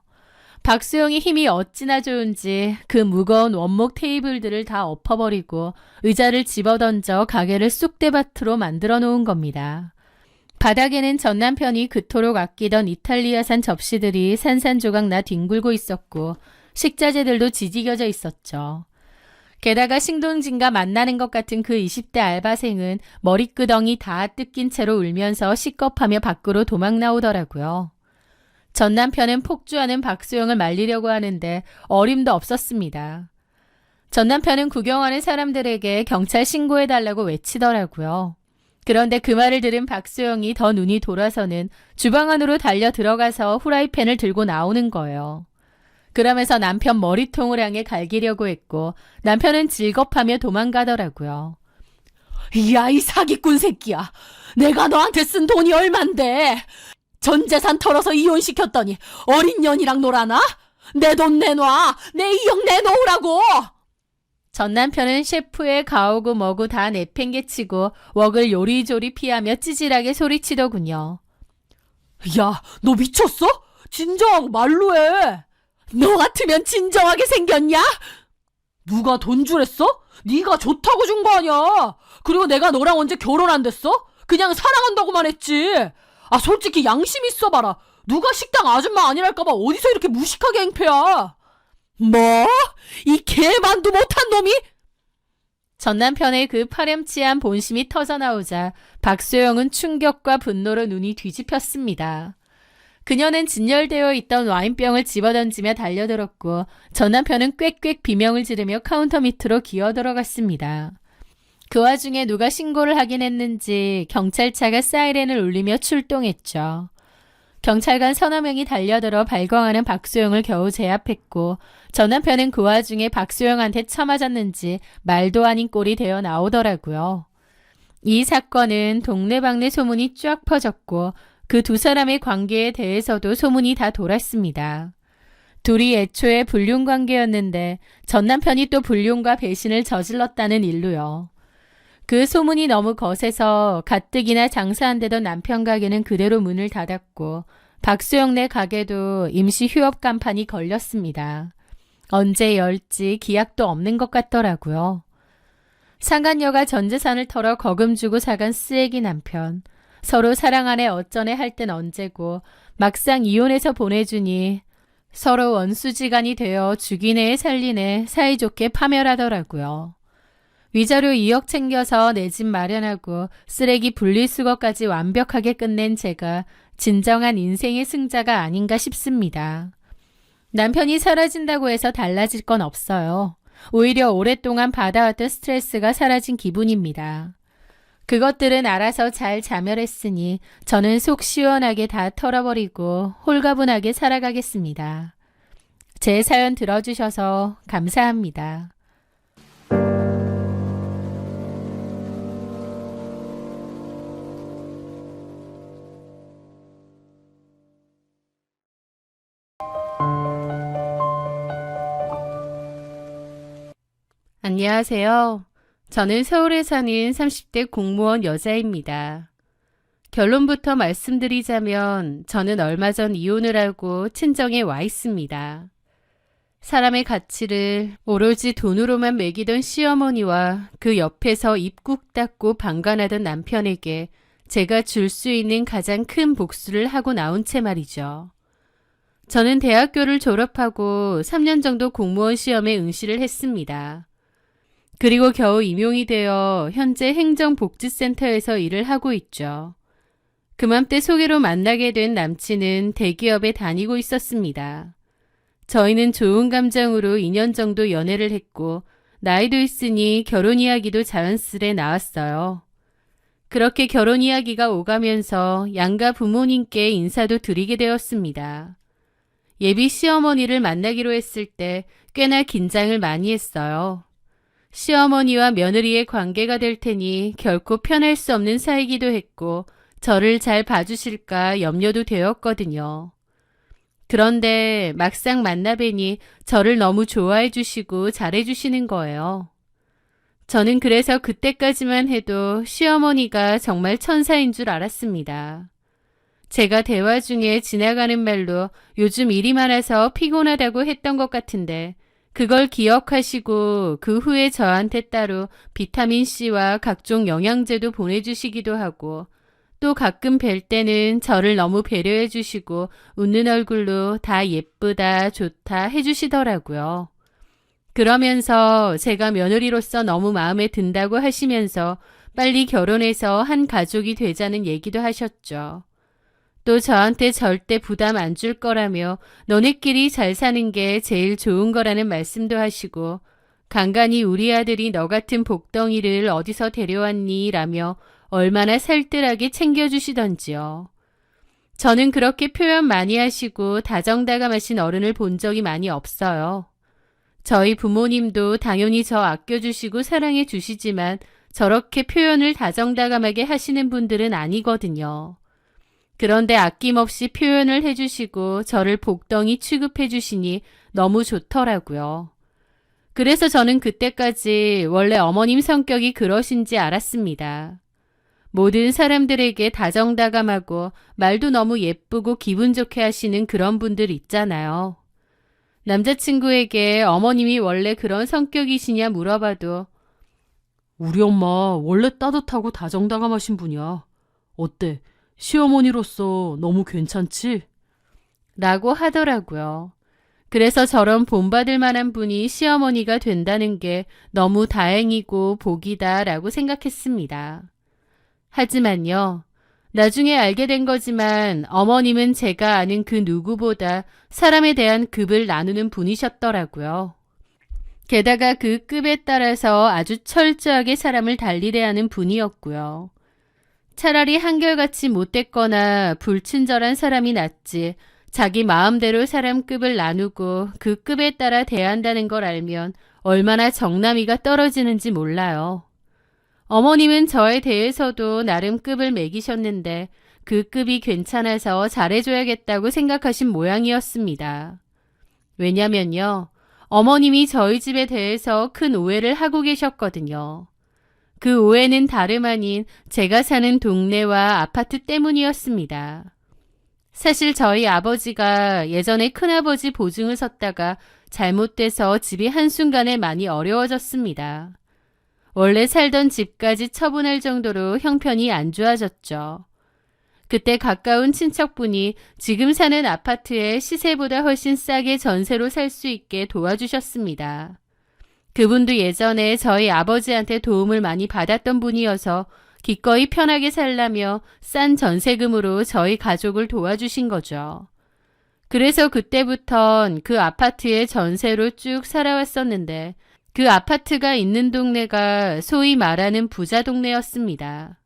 A: 박수영이 힘이 어찌나 좋은지 그 무거운 원목 테이블들을 다 엎어버리고 의자를 집어던져 가게를 쑥대밭으로 만들어 놓은 겁니다. 바닥에는 전 남편이 그토록 아끼던 이탈리아산 접시들이 산산조각 나 뒹굴고 있었고 식자재들도 지지겨져 있었죠. 게다가 신동진과 만나는 것 같은 그 20대 알바생은 머리끄덩이 다 뜯긴 채로 울면서 시겁하며 밖으로 도망 나오더라고요. 전 남편은 폭주하는 박수영을 말리려고 하는데 어림도 없었습니다. 전 남편은 구경하는 사람들에게 경찰 신고해달라고 외치더라고요. 그런데 그 말을 들은 박수영이 더 눈이 돌아서는 주방 안으로 달려 들어가서 후라이팬을 들고 나오는 거예요. 그러면서 남편 머리통을 향해 갈기려고 했고 남편은 질겁하며 도망가더라고요.
B: 야, 이 사기꾼 새끼야. 내가 너한테 쓴 돈이 얼만데. 전 재산 털어서 이혼시켰더니 어린 년이랑 놀아나? 내 돈 내놔. 내 2억 내놓으라고.
A: 전 남편은 셰프의 가오고 뭐고 다 내팽개치고 웍을 요리조리 피하며 찌질하게 소리치더군요.
B: 야, 너 미쳤어? 진정하고 말로 해. 너 같으면 진정하게 생겼냐? 누가 돈 주랬어? 네가 좋다고 준 거 아니야. 그리고 내가 너랑 언제 결혼 안 됐어? 그냥 사랑한다고만 했지. 아, 솔직히 양심 있어봐라. 누가 식당 아줌마 아니랄까봐 어디서 이렇게 무식하게 행패야. 뭐? 이 개만도 못한 놈이?
A: 전 남편의 그 파렴치한 본심이 터져나오자 박소영은 충격과 분노로 눈이 뒤집혔습니다. 그녀는 진열되어 있던 와인병을 집어던지며 달려들었고 전 남편은 꽥꽥 비명을 지르며 카운터 밑으로 기어들어갔습니다. 그 와중에 누가 신고를 하긴 했는지 경찰차가 사이렌을 울리며 출동했죠. 경찰관 서너 명이 달려들어 발광하는 박소영을 겨우 제압했고 전 남편은 그 와중에 박소영한테 쳐맞았는지 말도 아닌 꼴이 되어 나오더라고요. 이 사건은 동네방네 소문이 쫙 퍼졌고 그 두 사람의 관계에 대해서도 소문이 다 돌았습니다. 둘이 애초에 불륜 관계였는데 전 남편이 또 불륜과 배신을 저질렀다는 일로요. 그 소문이 너무 거세서 가뜩이나 장사 안 되던 남편 가게는 그대로 문을 닫았고 박소영네 가게도 임시 휴업 간판이 걸렸습니다. 언제 열지 기약도 없는 것 같더라고요. 상간녀가 전 재산을 털어 거금 주고 사간 쓰레기 남편. 서로 사랑하네 어쩌네 할 땐 언제고 막상 이혼해서 보내주니 서로 원수지간이 되어 죽이네 살리네 사이좋게 파멸하더라고요. 위자료 2억 챙겨서 내 집 마련하고 쓰레기 분리수거까지 완벽하게 끝낸 제가 진정한 인생의 승자가 아닌가 싶습니다. 남편이 사라진다고 해서 달라질 건 없어요. 오히려 오랫동안 받아왔던 스트레스가 사라진 기분입니다. 그것들은 알아서 잘 자멸했으니 저는 속 시원하게 다 털어버리고 홀가분하게 살아가겠습니다. 제 사연 들어주셔서 감사합니다. 안녕하세요. 저는 서울에 사는 30대 공무원 여자입니다. 결론부터 말씀드리자면 저는 얼마 전 이혼을 하고 친정에 와 있습니다. 사람의 가치를 오로지 돈으로만 매기던 시어머니와 그 옆에서 입 꾹 닫고 방관하던 남편에게 제가 줄 수 있는 가장 큰 복수를 하고 나온 채 말이죠. 저는 대학교를 졸업하고 3년 정도 공무원 시험에 응시를 했습니다. 그리고 겨우 임용이 되어 현재 행정복지센터에서 일을 하고 있죠. 그맘때 소개로 만나게 된 남친은 대기업에 다니고 있었습니다. 저희는 좋은 감정으로 2년 정도 연애를 했고 나이도 있으니 결혼 이야기도 자연스레 나왔어요. 그렇게 결혼 이야기가 오가면서 양가 부모님께 인사도 드리게 되었습니다. 예비 시어머니를 만나기로 했을 때 꽤나 긴장을 많이 했어요. 시어머니와 며느리의 관계가 될 테니 결코 편할 수 없는 사이기도 했고 저를 잘 봐주실까 염려도 되었거든요. 그런데 막상 만나뵈니 저를 너무 좋아해 주시고 잘해 주시는 거예요. 저는 그래서 그때까지만 해도 시어머니가 정말 천사인 줄 알았습니다. 제가 대화 중에 지나가는 말로 요즘 일이 많아서 피곤하다고 했던 것 같은데 그걸 기억하시고 그 후에 저한테 따로 비타민C와 각종 영양제도 보내주시기도 하고 또 가끔 뵐 때는 저를 너무 배려해 주시고 웃는 얼굴로 다 예쁘다, 좋다 해주시더라고요. 그러면서 제가 며느리로서 너무 마음에 든다고 하시면서 빨리 결혼해서 한 가족이 되자는 얘기도 하셨죠. 또 저한테 절대 부담 안 줄 거라며 너네끼리 잘 사는 게 제일 좋은 거라는 말씀도 하시고 간간히 우리 아들이 너 같은 복덩이를 어디서 데려왔니? 라며 얼마나 살뜰하게 챙겨주시던지요. 저는 그렇게 표현 많이 하시고 다정다감하신 어른을 본 적이 많이 없어요. 저희 부모님도 당연히 저 아껴주시고 사랑해 주시지만 저렇게 표현을 다정다감하게 하시는 분들은 아니거든요. 그런데 아낌없이 표현을 해주시고 저를 복덩이 취급해 주시니 너무 좋더라고요. 그래서 저는 그때까지 원래 어머님 성격이 그러신지 알았습니다. 모든 사람들에게 다정다감하고 말도 너무 예쁘고 기분 좋게 하시는 그런 분들 있잖아요. 남자친구에게 어머님이 원래 그런 성격이시냐 물어봐도
B: 우리 엄마 원래 따뜻하고 다정다감하신 분이야. 어때? 시어머니로서 너무 괜찮지?
A: 라고 하더라고요. 그래서 저런 본받을 만한 분이 시어머니가 된다는 게 너무 다행이고 복이다 라고 생각했습니다. 하지만요. 나중에 알게 된 거지만 어머님은 제가 아는 그 누구보다 사람에 대한 급을 나누는 분이셨더라고요. 게다가 그 급에 따라서 아주 철저하게 사람을 달리 대하는 분이었고요. 차라리 한결같이 못됐거나 불친절한 사람이 낫지 자기 마음대로 사람 급을 나누고 그 급에 따라 대한다는 걸 알면 얼마나 정남이가 떨어지는지 몰라요. 어머님은 저에 대해서도 나름 급을 매기셨는데 그 급이 괜찮아서 잘해줘야겠다고 생각하신 모양이었습니다. 왜냐면요. 어머님이 저희 집에 대해서 큰 오해를 하고 계셨거든요. 그 오해는 다름 아닌 제가 사는 동네와 아파트 때문이었습니다. 사실 저희 아버지가 예전에 큰아버지 보증을 섰다가 잘못돼서 집이 한순간에 많이 어려워졌습니다. 원래 살던 집까지 처분할 정도로 형편이 안 좋아졌죠. 그때 가까운 친척분이 지금 사는 아파트에 시세보다 훨씬 싸게 전세로 살 수 있게 도와주셨습니다. 그분도 예전에 저희 아버지한테 도움을 많이 받았던 분이어서 기꺼이 편하게 살라며 싼 전세금으로 저희 가족을 도와주신 거죠. 그래서 그때부턴 그 아파트에 전세로 쭉 살아왔었는데 그 아파트가 있는 동네가 소위 말하는 부자 동네였습니다.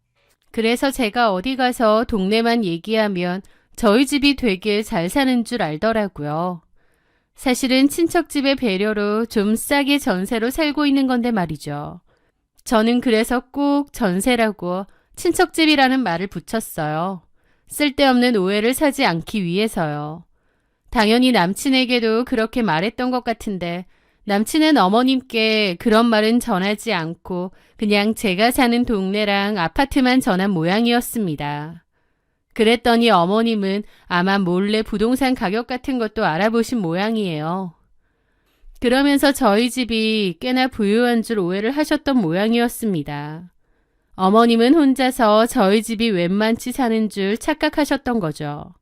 A: 그래서 제가 어디 가서 동네만 얘기하면 저희 집이 되게 잘 사는 줄 알더라고요. 사실은 친척 집의 배려로 좀 싸게 전세로 살고 있는 건데 말이죠. 저는 그래서 꼭 전세라고 친척집이라는 말을 붙였어요. 쓸데없는 오해를 사지 않기 위해서요. 당연히 남친에게도 그렇게 말했던 것 같은데 남친은 어머님께 그런 말은 전하지 않고 그냥 제가 사는 동네랑 아파트만 전한 모양이었습니다. 그랬더니 어머님은 아마 몰래 부동산 가격 같은 것도 알아보신 모양이에요. 그러면서 저희 집이 꽤나 부유한 줄 오해를 하셨던 모양이었습니다. 어머님은 혼자서 저희 집이 웬만치 사는 줄 착각하셨던 거죠.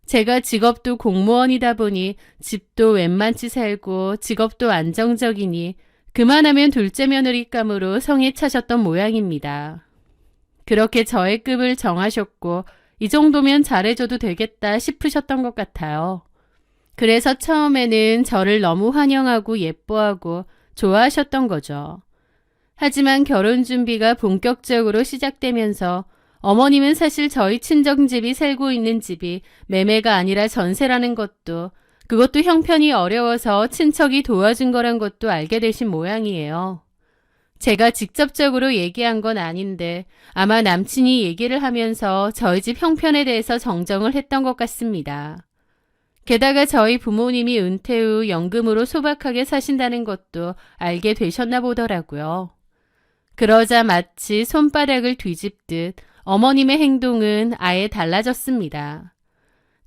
A: 제가 직업도 공무원이다 보니 집도 웬만치 살고 직업도 안정적이니 그만하면 둘째 며느리감으로 성에 차셨던 모양입니다. 그렇게 저의 급을 정하셨고 이 정도면 잘해줘도 되겠다 싶으셨던 것 같아요. 그래서 처음에는 저를 너무 환영하고 예뻐하고 좋아하셨던 거죠. 하지만 결혼 준비가 본격적으로 시작되면서 어머님은 사실 저희 친정집이 살고 있는 집이 매매가 아니라 전세라는 것도 그것도 형편이 어려워서 친척이 도와준 거란 것도 알게 되신 모양이에요. 제가 직접적으로 얘기한 건 아닌데 아마 남친이 얘기를 하면서 저희 집 형편에 대해서 정정을 했던 것 같습니다. 게다가 저희 부모님이 은퇴 후 연금으로 소박하게 사신다는 것도 알게 되셨나 보더라고요. 그러자 마치 손바닥을 뒤집듯 어머님의 행동은 아예 달라졌습니다.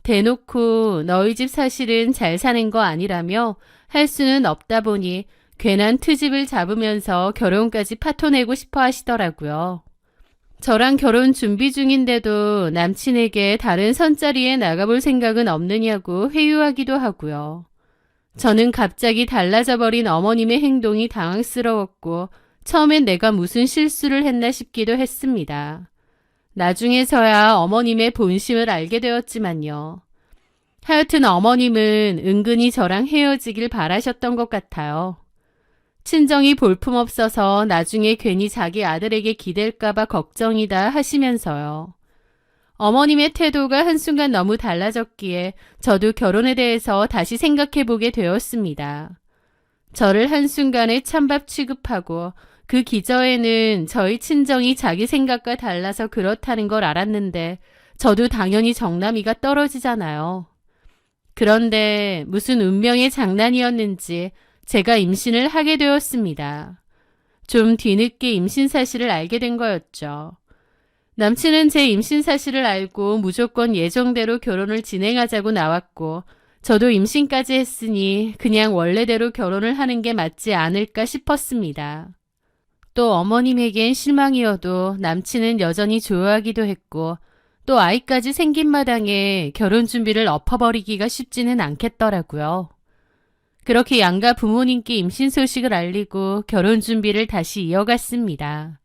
A: 대놓고 너희 집 사실은 잘 사는 거 아니라며 할 수는 없다 보니 괜한 트집을 잡으면서 결혼까지 파토내고 싶어 하시더라고요. 저랑 결혼 준비 중인데도 남친에게 다른 선자리에 나가볼 생각은 없느냐고 회유하기도 하고요. 저는 갑자기 달라져 버린 어머님의 행동이 당황스러웠고 처음엔 내가 무슨 실수를 했나 싶기도 했습니다. 나중에서야 어머님의 본심을 알게 되었지만요. 하여튼 어머님은 은근히 저랑 헤어지길 바라셨던 것 같아요. 친정이 볼품없어서 나중에 괜히 자기 아들에게 기댈까봐 걱정이다 하시면서요. 어머님의 태도가 한순간 너무 달라졌기에 저도 결혼에 대해서 다시 생각해보게 되었습니다. 저를 한순간에 찬밥 취급하고 그 기저에는 저희 친정이 자기 생각과 달라서 그렇다는 걸 알았는데 저도 당연히 정남이가 떨어지잖아요. 그런데 무슨 운명의 장난이었는지 제가 임신을 하게 되었습니다. 좀 뒤늦게 임신 사실을 알게 된 거였죠. 남친은 제 임신 사실을 알고 무조건 예정대로 결혼을 진행하자고 나왔고 저도 임신까지 했으니 그냥 원래대로 결혼을 하는 게 맞지 않을까 싶었습니다. 또 어머님에겐 실망이어도 남친은 여전히 좋아하기도 했고 또 아이까지 생긴 마당에 결혼 준비를 엎어버리기가 쉽지는 않겠더라고요. 그렇게 양가 부모님께 임신 소식을 알리고 결혼 준비를 다시 이어갔습니다.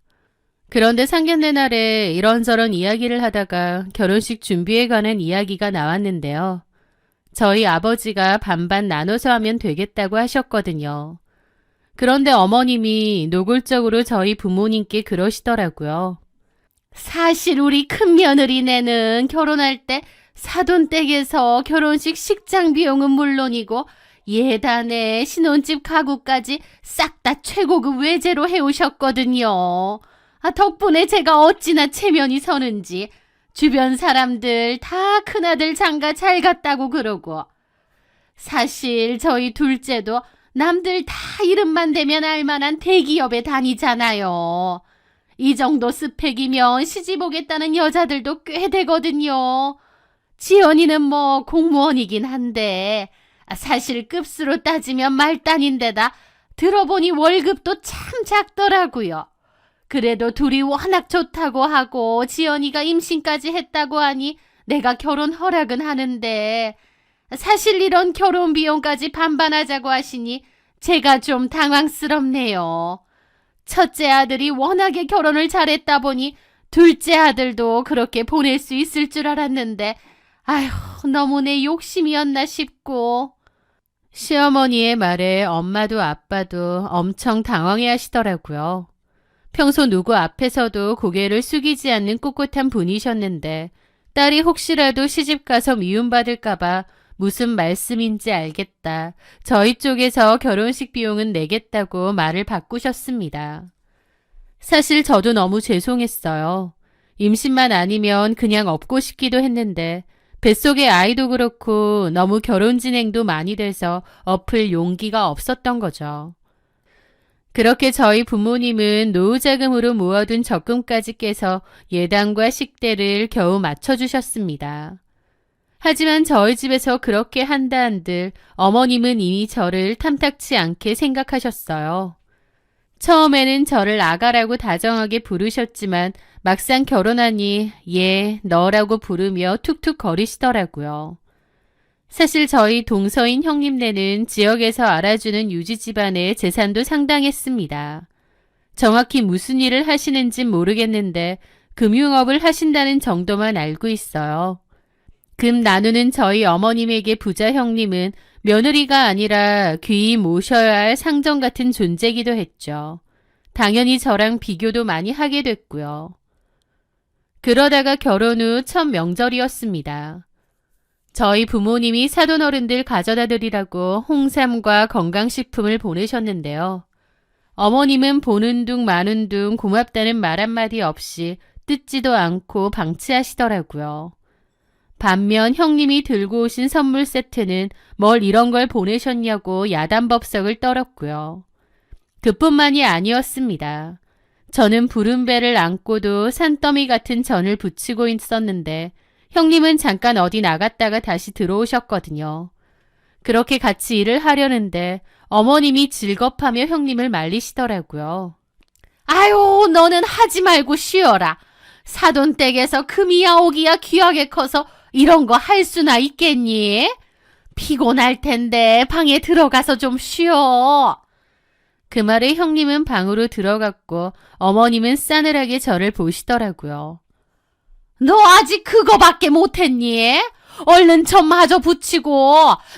A: 그런데 상견례 날에 이런저런 이야기를 하다가 결혼식 준비에 관한 이야기가 나왔는데요. 저희 아버지가 반반 나눠서 하면 되겠다고 하셨거든요. 그런데 어머님이 노골적으로 저희 부모님께 그러시더라고요. 사실 우리 큰며느리네는 결혼할 때 사돈댁에서 결혼식 식장 비용은 물론이고 예단에 신혼집 가구까지 싹 다 최고급 외제로 해오셨거든요. 덕분에 제가 어찌나 체면이 서는지 주변 사람들 다 큰아들 장가 잘 갔다고 그러고 사실 저희 둘째도 남들 다 이름만 대면 알만한 대기업에 다니잖아요. 이 정도 스펙이면 시집 오겠다는 여자들도 꽤 되거든요. 지연이는 뭐 공무원이긴 한데 사실 급수로 따지면 말단인데다 들어보니 월급도 참 작더라고요. 그래도 둘이 워낙 좋다고 하고 지연이가 임신까지 했다고 하니 내가 결혼 허락은 하는데 사실 이런 결혼 비용까지 반반하자고 하시니 제가 좀 당황스럽네요. 첫째 아들이 워낙에 결혼을 잘했다 보니 둘째 아들도 그렇게 보낼 수 있을 줄 알았는데 아휴 너무 내 욕심이었나 싶고 시어머니의 말에 엄마도 아빠도 엄청 당황해 하시더라고요. 평소 누구 앞에서도 고개를 숙이지 않는 꿋꿋한 분이셨는데 딸이 혹시라도 시집가서 미움받을까봐 무슨 말씀인지 알겠다. 저희 쪽에서 결혼식 비용은 내겠다고 말을 바꾸셨습니다. 사실 저도 너무 죄송했어요. 임신만 아니면 그냥 업고 싶기도 했는데 뱃속의 아이도 그렇고 너무 결혼 진행도 많이 돼서 엎을 용기가 없었던 거죠. 그렇게 저희 부모님은 노후자금으로 모아둔 적금까지 깨서 예당과 식대를 겨우 맞춰주셨습니다. 하지만 저희 집에서 그렇게 한다 한들 어머님은 이미 저를 탐탁치 않게 생각하셨어요. 처음에는 저를 아가라고 다정하게 부르셨지만 막상 결혼하니 얘, 너라고 부르며 툭툭 거리시더라고요. 사실 저희 동서인 형님네는 지역에서 알아주는 유지 집안의 재산도 상당했습니다. 정확히 무슨 일을 하시는진 모르겠는데 금융업을 하신다는 정도만 알고 있어요. 금 나누는 저희 어머님에게 부자 형님은 며느리가 아니라 귀히 모셔야 할 상정 같은 존재기도 했죠. 당연히 저랑 비교도 많이 하게 됐고요. 그러다가 결혼 후 첫 명절이었습니다. 저희 부모님이 사돈어른들 가져다 드리라고 홍삼과 건강식품을 보내셨는데요. 어머님은 보는 둥 마는 둥 고맙다는 말 한마디 없이 뜯지도 않고 방치하시더라고요. 반면 형님이 들고 오신 선물 세트는 뭘 이런 걸 보내셨냐고 야단법석을 떨었고요. 그뿐만이 아니었습니다. 저는 부른 배를 안고도 산더미 같은 전을 부치고 있었는데 형님은 잠깐 어디 나갔다가 다시 들어오셨거든요. 그렇게 같이 일을 하려는데 어머님이 질겁하며 형님을 말리시더라고요. 아유, 너는 하지 말고 쉬어라. 사돈댁에서 금이야 오기야 귀하게 커서 이런 거 할 수나 있겠니? 피곤할 텐데 방에 들어가서 좀 쉬어. 그 말에 형님은 방으로 들어갔고 어머님은 싸늘하게 저를 보시더라고요. 너 아직 그거밖에 못했니? 얼른 점 마저 붙이고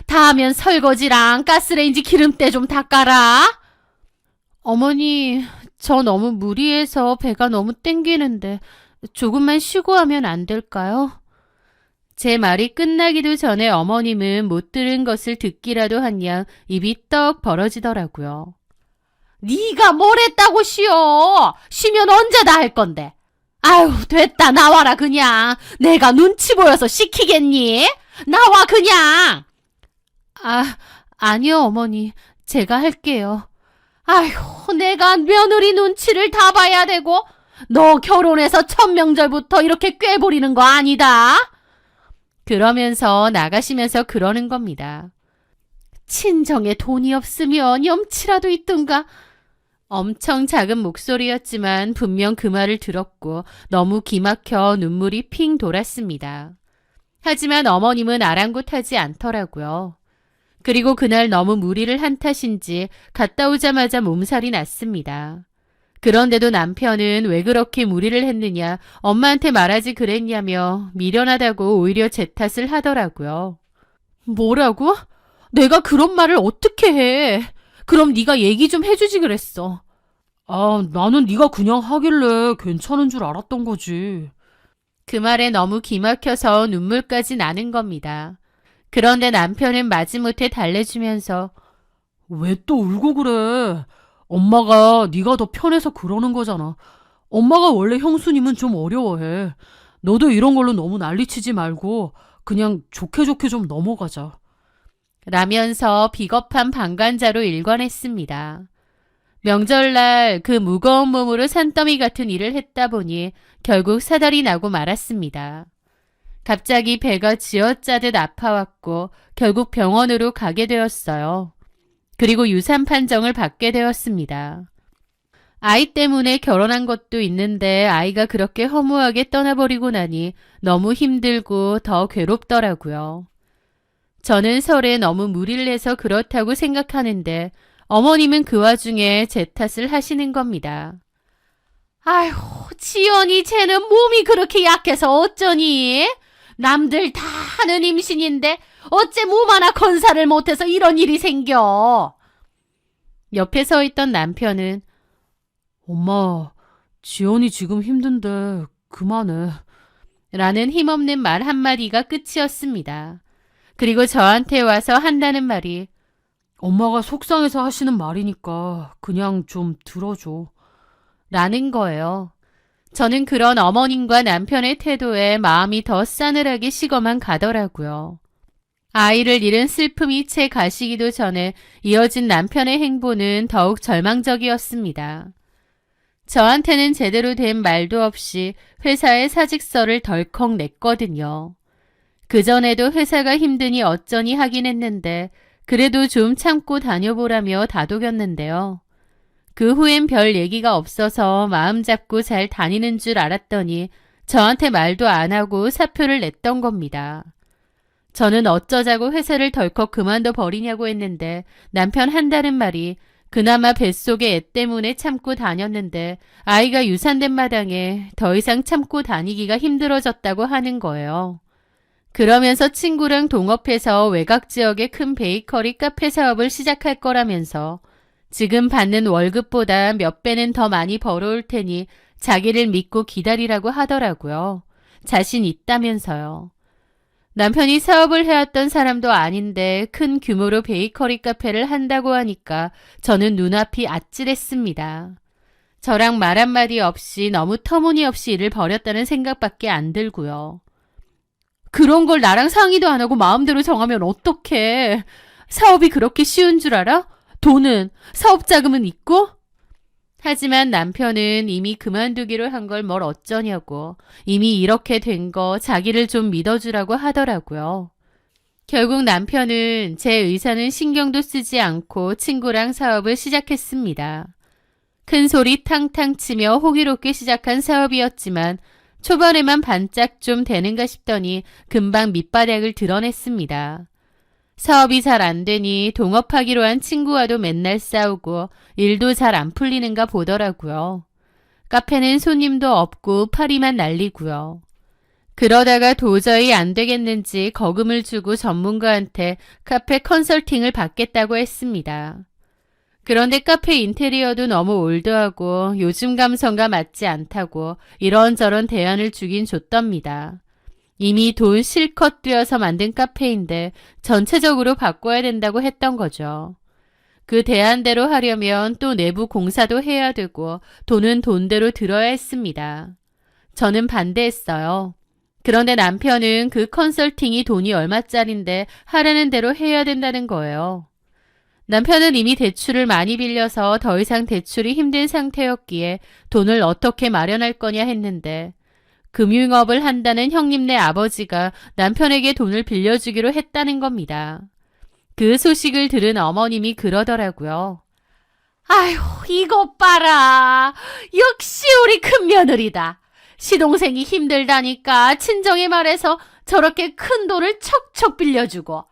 A: 다하면 설거지랑 가스레인지 기름때 좀 닦아라. 어머니, 저 너무 무리해서 배가 너무 땡기는데 조금만 쉬고 하면 안 될까요? 제 말이 끝나기도 전에 어머님은 못 들은 것을 듣기라도 한 양 입이 떡 벌어지더라고요. 네가 뭘 했다고 쉬어. 쉬면 언제 다 할 건데. 아유, 됐다. 나와라 그냥. 내가 눈치 보여서 시키겠니? 나와 그냥. 아니요 어머니. 제가 할게요. 아휴, 내가 며느리 눈치를 다 봐야 되고 너 결혼해서 첫 명절부터 이렇게 꾀부리는 거 아니다. 그러면서 나가시면서 그러는 겁니다. 친정에 돈이 없으면 염치라도 있든가. 엄청 작은 목소리였지만 분명 그 말을 들었고 너무 기막혀 눈물이 핑 돌았습니다. 하지만 어머님은 아랑곳하지 않더라고요. 그리고 그날 너무 무리를 한 탓인지 갔다 오자마자 몸살이 났습니다. 그런데도 남편은 왜 그렇게 무리를 했느냐, 엄마한테 말하지 그랬냐며 미련하다고 오히려 제 탓을 하더라고요. 뭐라고? 내가 그런 말을 어떻게 해? 그럼 네가 얘기 좀 해주지 그랬어.
B: 나는 네가 그냥 하길래 괜찮은 줄 알았던 거지.
A: 그 말에 너무 기막혀서 눈물까지 나는 겁니다. 그런데 남편은 마지못해 달래주면서
B: 왜 또 울고 그래? 엄마가 네가 더 편해서 그러는 거잖아. 엄마가 원래 형수님은 좀 어려워해. 너도 이런 걸로 너무 난리치지 말고 그냥 좋게 좋게 좀 넘어가자.
A: 라면서 비겁한 방관자로 일관했습니다. 명절날 그 무거운 몸으로 산더미 같은 일을 했다 보니 결국 사달이 나고 말았습니다. 갑자기 배가 쥐어짜듯 아파왔고 결국 병원으로 가게 되었어요. 그리고 유산 판정을 받게 되었습니다. 아이 때문에 결혼한 것도 있는데 아이가 그렇게 허무하게 떠나버리고 나니 너무 힘들고 더 괴롭더라고요. 저는 설에 너무 무리를 해서 그렇다고 생각하는데 어머님은 그 와중에 제 탓을 하시는 겁니다. 아휴, 지연이 쟤는 몸이 그렇게 약해서 어쩌니? 남들 다 하는 임신인데 어째 몸 하나 건사를 못해서 이런 일이 생겨. 옆에 서 있던 남편은
B: 엄마, 지연이 지금 힘든데 그만해.
A: 라는 힘없는 말 한마디가 끝이었습니다. 그리고 저한테 와서 한다는 말이
B: 엄마가 속상해서 하시는 말이니까 그냥 좀 들어줘.
A: 라는 거예요. 저는 그런 어머님과 남편의 태도에 마음이 더 싸늘하게 식어만 가더라고요. 아이를 잃은 슬픔이 채 가시기도 전에 이어진 남편의 행보는 더욱 절망적이었습니다. 저한테는 제대로 된 말도 없이 회사에 사직서를 덜컥 냈거든요. 그전에도 회사가 힘드니 어쩌니 하긴 했는데 그래도 좀 참고 다녀보라며 다독였는데요. 그 후엔 별 얘기가 없어서 마음 잡고 잘 다니는 줄 알았더니 저한테 말도 안 하고 사표를 냈던 겁니다. 저는 어쩌자고 회사를 덜컥 그만둬 버리냐고 했는데 남편 한다는 말이 그나마 뱃속의 애 때문에 참고 다녔는데 아이가 유산된 마당에 더 이상 참고 다니기가 힘들어졌다고 하는 거예요. 그러면서 친구랑 동업해서 외곽 지역의 큰 베이커리 카페 사업을 시작할 거라면서 지금 받는 월급보다 몇 배는 더 많이 벌어올 테니 자기를 믿고 기다리라고 하더라고요. 자신 있다면서요. 남편이 사업을 해왔던 사람도 아닌데 큰 규모로 베이커리 카페를 한다고 하니까 저는 눈앞이 아찔했습니다. 저랑 말 한마디 없이 너무 터무니없이 일을 벌였다는 생각밖에 안 들고요. 그런 걸 나랑 상의도 안 하고 마음대로 정하면 어떡해. 사업이 그렇게 쉬운 줄 알아? 돈은, 사업 자금은 있고? 하지만 남편은 이미 그만두기로 한 걸 뭘 어쩌냐고 이미 이렇게 된 거 자기를 좀 믿어주라고 하더라고요. 결국 남편은 제 의사는 신경도 쓰지 않고 친구랑 사업을 시작했습니다. 큰 소리 탕탕 치며 호기롭게 시작한 사업이었지만 초반에만 반짝 좀 되는가 싶더니 금방 밑바닥을 드러냈습니다. 사업이 잘 안 되니 동업하기로 한 친구와도 맨날 싸우고 일도 잘 안 풀리는가 보더라고요. 카페는 손님도 없고 파리만 날리고요. 그러다가 도저히 안 되겠는지 거금을 주고 전문가한테 카페 컨설팅을 받겠다고 했습니다. 그런데 카페 인테리어도 너무 올드하고 요즘 감성과 맞지 않다고 이런저런 대안을 주긴 줬답니다. 이미 돈 실컷 들여서 만든 카페인데 전체적으로 바꿔야 된다고 했던 거죠. 그 대안대로 하려면 또 내부 공사도 해야 되고 돈은 돈대로 들어야 했습니다. 저는 반대했어요. 그런데 남편은 그 컨설팅이 돈이 얼마짜린데 하라는 대로 해야 된다는 거예요. 남편은 이미 대출을 많이 빌려서 더 이상 대출이 힘든 상태였기에 돈을 어떻게 마련할 거냐 했는데 금융업을 한다는 형님네 아버지가 남편에게 돈을 빌려주기로 했다는 겁니다. 그 소식을 들은 어머님이 그러더라고요. 아휴, 이것 봐라. 역시 우리 큰며느리다. 시동생이 힘들다니까 친정에 말해서 저렇게 큰 돈을 척척 빌려주고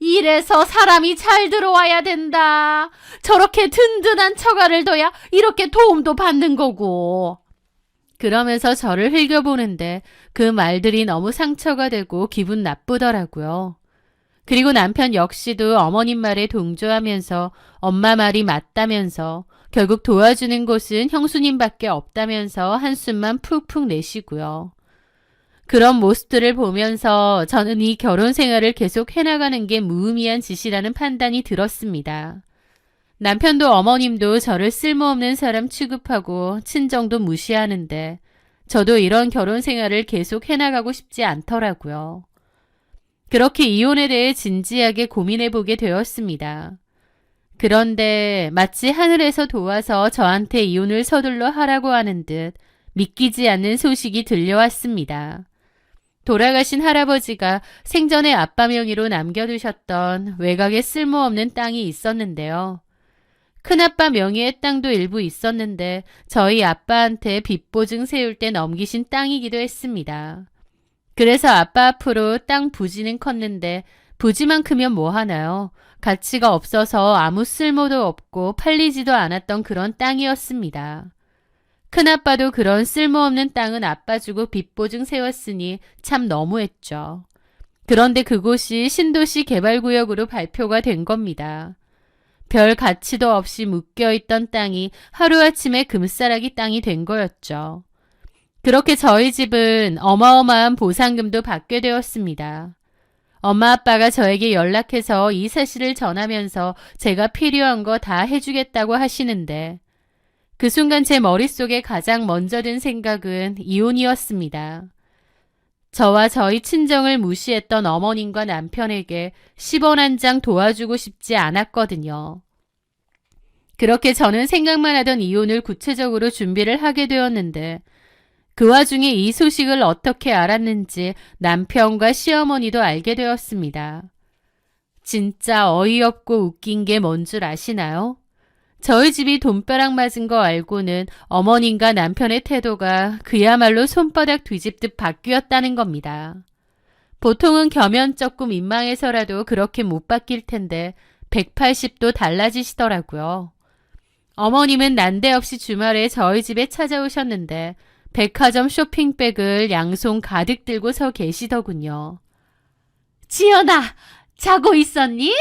A: 이래서 사람이 잘 들어와야 된다. 저렇게 든든한 처가를 둬야 이렇게 도움도 받는 거고. 그러면서 저를 흘겨보는데 그 말들이 너무 상처가 되고 기분 나쁘더라고요. 그리고 남편 역시도 어머님 말에 동조하면서 엄마 말이 맞다면서 결국 도와주는 곳은 형수님밖에 없다면서 한숨만 푹푹 내쉬고요. 그런 모습들을 보면서 저는 이 결혼 생활을 계속 해나가는 게 무의미한 짓이라는 판단이 들었습니다. 남편도 어머님도 저를 쓸모없는 사람 취급하고 친정도 무시하는데 저도 이런 결혼 생활을 계속 해나가고 싶지 않더라고요. 그렇게 이혼에 대해 진지하게 고민해보게 되었습니다. 그런데 마치 하늘에서 도와서 저한테 이혼을 서둘러 하라고 하는 듯 믿기지 않는 소식이 들려왔습니다. 돌아가신 할아버지가 생전에 아빠 명의로 남겨두셨던 외곽에 쓸모없는 땅이 있었는데요. 큰아빠 명의의 땅도 일부 있었는데 저희 아빠한테 빚보증 세울 때 넘기신 땅이기도 했습니다. 그래서 아빠 앞으로 땅 부지는 컸는데 부지만 크면 뭐 하나요? 가치가 없어서 아무 쓸모도 없고 팔리지도 않았던 그런 땅이었습니다. 큰아빠도 그런 쓸모없는 땅은 아빠 주고 빚보증 세웠으니 참 너무했죠. 그런데 그곳이 신도시 개발구역으로 발표가 된 겁니다. 별 가치도 없이 묶여있던 땅이 하루아침에 금싸라기 땅이 된 거였죠. 그렇게 저희 집은 어마어마한 보상금도 받게 되었습니다. 엄마 아빠가 저에게 연락해서 이 사실을 전하면서 제가 필요한 거 다 해주겠다고 하시는데 그 순간 제 머릿속에 가장 먼저 든 생각은 이혼이었습니다. 저와 저희 친정을 무시했던 어머님과 남편에게 10원 한 장 도와주고 싶지 않았거든요. 그렇게 저는 생각만 하던 이혼을 구체적으로 준비를 하게 되었는데 그 와중에 이 소식을 어떻게 알았는지 남편과 시어머니도 알게 되었습니다. 진짜 어이없고 웃긴 게 뭔 줄 아시나요? 저희 집이 돈벼락 맞은 거 알고는 어머님과 남편의 태도가 그야말로 손바닥 뒤집듯 바뀌었다는 겁니다. 보통은 겸연쩍고 민망해서라도 그렇게 못 바뀔 텐데 180도 달라지시더라고요. 어머님은 난데없이 주말에 저희 집에 찾아오셨는데 백화점 쇼핑백을 양손 가득 들고 서 계시더군요. 지연아, 자고 있었니?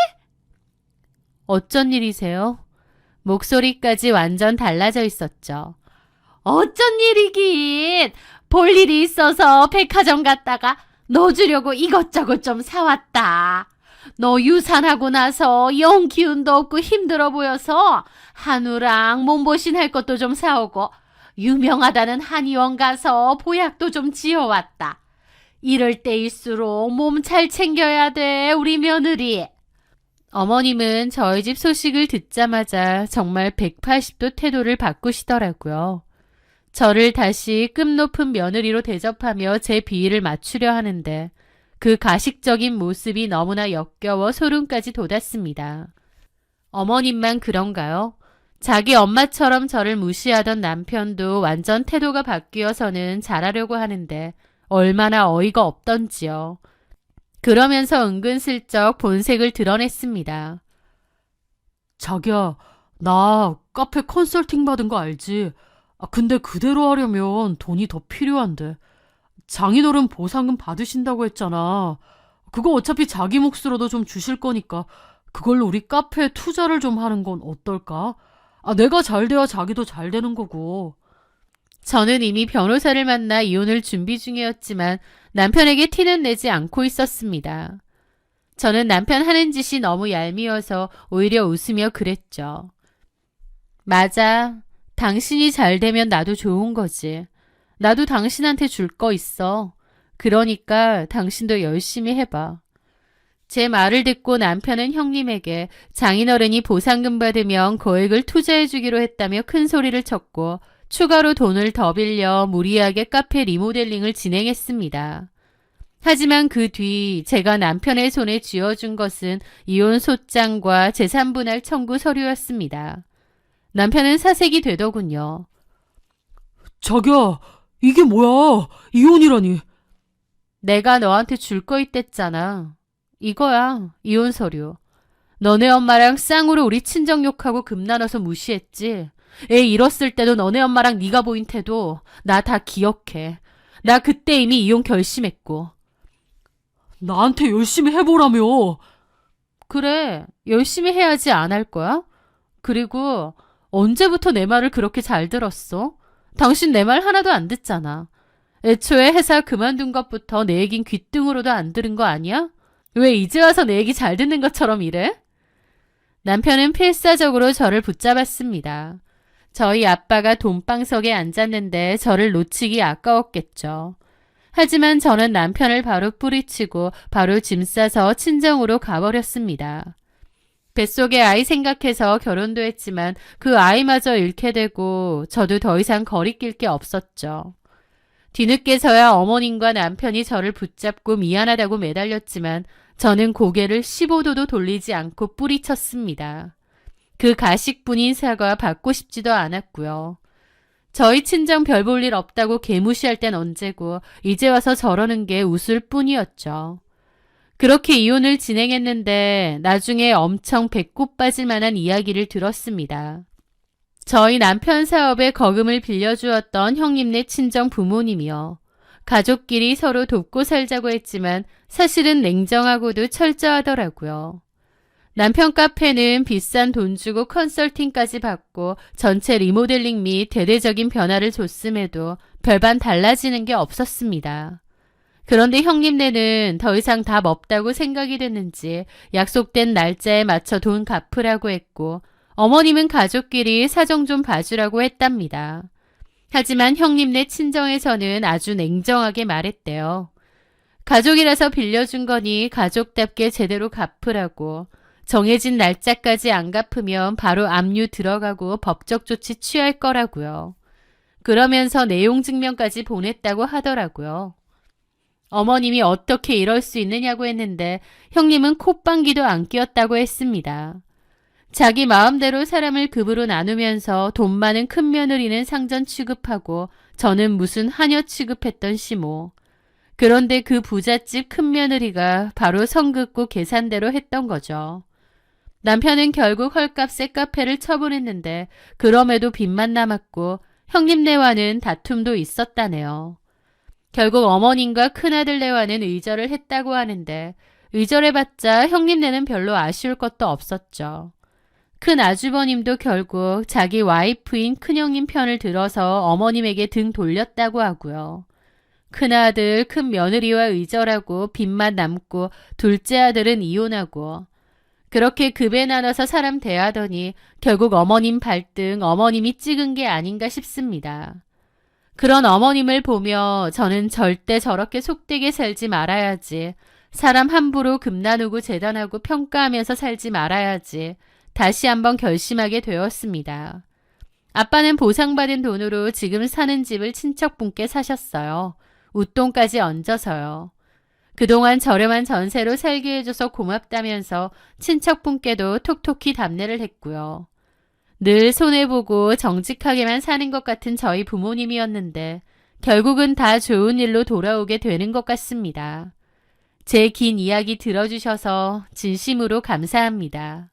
A: 어쩐 일이세요? 목소리까지 완전 달라져 있었죠. 어쩐 일이긴. 볼 일이 있어서 백화점 갔다가 너 주려고 이것저것 좀 사왔다. 너 유산하고 나서 영 기운도 없고 힘들어 보여서 한우랑 몸보신 할 것도 좀 사오고 유명하다는 한의원 가서 보약도 좀 지어왔다. 이럴 때일수록 몸 잘 챙겨야 돼, 우리 며느리. 어머님은 저희 집 소식을 듣자마자 정말 180도 태도를 바꾸시더라고요. 저를 다시 급 높은 며느리로 대접하며 제 비위를 맞추려 하는데 그 가식적인 모습이 너무나 역겨워 소름까지 돋았습니다. 어머님만 그런가요? 자기 엄마처럼 저를 무시하던 남편도 완전 태도가 바뀌어서는 잘하려고 하는데 얼마나 어이가 없던지요. 그러면서 은근슬쩍 본색을 드러냈습니다.
B: 자기야, 나 카페 컨설팅 받은 거 알지? 근데 그대로 하려면 돈이 더 필요한데. 장인어른 보상금 받으신다고 했잖아. 그거 어차피 자기 몫으로도 좀 주실 거니까 그걸로 우리 카페에 투자를 좀 하는 건 어떨까? 내가 잘 돼야 자기도 잘 되는 거고.
A: 저는 이미 변호사를 만나 이혼을 준비 중이었지만 남편에게 티는 내지 않고 있었습니다. 저는 남편 하는 짓이 너무 얄미워서 오히려 웃으며 그랬죠. 맞아. 당신이 잘 되면 나도 좋은 거지. 나도 당신한테 줄 거 있어. 그러니까 당신도 열심히 해봐. 제 말을 듣고 남편은 형님에게 장인어른이 보상금 받으면 거액을 투자해주기로 했다며 큰 소리를 쳤고 추가로 돈을 더 빌려 무리하게 카페 리모델링을 진행했습니다. 하지만 그 뒤 제가 남편의 손에 쥐어준 것은 이혼 소장과 재산분할 청구 서류였습니다. 남편은 사색이 되더군요.
B: 자기야, 이게 뭐야? 이혼이라니.
A: 내가 너한테 줄 거 있댔잖아. 이거야, 이혼 서류. 너네 엄마랑 쌍으로 우리 친정 욕하고 금 나눠서 무시했지. 애 잃었을 때도 너네 엄마랑 네가 보인 태도 나 다 기억해. 나 그때 이미 이혼 결심했고.
B: 나한테 열심히 해보라며.
A: 그래, 열심히 해야지 안 할 거야? 그리고 언제부터 내 말을 그렇게 잘 들었어? 당신 내 말 하나도 안 듣잖아. 애초에 회사 그만둔 것부터 내 얘긴 귓등으로도 안 들은 거 아니야? 왜 이제 와서 내 얘기 잘 듣는 것처럼 이래? 남편은 필사적으로 저를 붙잡았습니다. 저희 아빠가 돈방석에 앉았는데 저를 놓치기 아까웠겠죠. 하지만 저는 남편을 바로 뿌리치고 바로 짐 싸서 친정으로 가버렸습니다. 뱃속에 아이 생각해서 결혼도 했지만 그 아이마저 잃게 되고 저도 더 이상 거리낄 게 없었죠. 뒤늦게서야 어머님과 남편이 저를 붙잡고 미안하다고 매달렸지만 저는 고개를 15도도 돌리지 않고 뿌리쳤습니다. 그 가식뿐인 사과 받고 싶지도 않았고요. 저희 친정 별 볼 일 없다고 개무시할 땐 언제고 이제 와서 저러는 게 웃을 뿐이었죠. 그렇게 이혼을 진행했는데 나중에 엄청 배꼽 빠질 만한 이야기를 들었습니다. 저희 남편 사업에 거금을 빌려주었던 형님네 친정 부모님이요. 가족끼리 서로 돕고 살자고 했지만 사실은 냉정하고도 철저하더라고요. 남편 카페는 비싼 돈 주고 컨설팅까지 받고 전체 리모델링 및 대대적인 변화를 줬음에도 별반 달라지는 게 없었습니다. 그런데 형님네는 더 이상 답 없다고 생각이 됐는지 약속된 날짜에 맞춰 돈 갚으라고 했고, 어머님은 가족끼리 사정 좀 봐주라고 했답니다. 하지만 형님네 친정에서는 아주 냉정하게 말했대요. 가족이라서 빌려준 거니 가족답게 제대로 갚으라고, 정해진 날짜까지 안 갚으면 바로 압류 들어가고 법적 조치 취할 거라고요. 그러면서 내용 증명까지 보냈다고 하더라고요. 어머님이 어떻게 이럴 수 있느냐고 했는데 형님은 콧방귀도 안 뀌었다고 했습니다. 자기 마음대로 사람을 급으로 나누면서 돈 많은 큰며느리는 상전 취급하고 저는 무슨 하녀 취급했던 시모. 그런데 그 부잣집 큰며느리가 바로 성 긋고 계산대로 했던 거죠. 남편은 결국 헐값에 카페를 처분했는데 그럼에도 빚만 남았고 형님네와는 다툼도 있었다네요. 결국 어머님과 큰아들네와는 의절을 했다고 하는데 의절해봤자 형님네는 별로 아쉬울 것도 없었죠. 큰 아주버님도 결국 자기 와이프인 큰형님 편을 들어서 어머님에게 등 돌렸다고 하고요. 큰아들, 큰며느리와 의절하고 빚만 남고 둘째 아들은 이혼하고 그렇게 급에 나눠서 사람 대하더니 결국 어머님 발등 어머님이 찍은 게 아닌가 싶습니다. 그런 어머님을 보며 저는 절대 저렇게 속되게 살지 말아야지, 사람 함부로 급 나누고 재단하고 평가하면서 살지 말아야지 다시 한번 결심하게 되었습니다. 아빠는 보상받은 돈으로 지금 사는 집을 친척분께 사셨어요. 웃돈까지 얹어서요. 그동안 저렴한 전세로 살게 해줘서 고맙다면서 친척분께도 톡톡히 답례를 했고요. 늘 손해보고 정직하게만 사는 것 같은 저희 부모님이었는데 결국은 다 좋은 일로 돌아오게 되는 것 같습니다. 제 긴 이야기 들어주셔서 진심으로 감사합니다.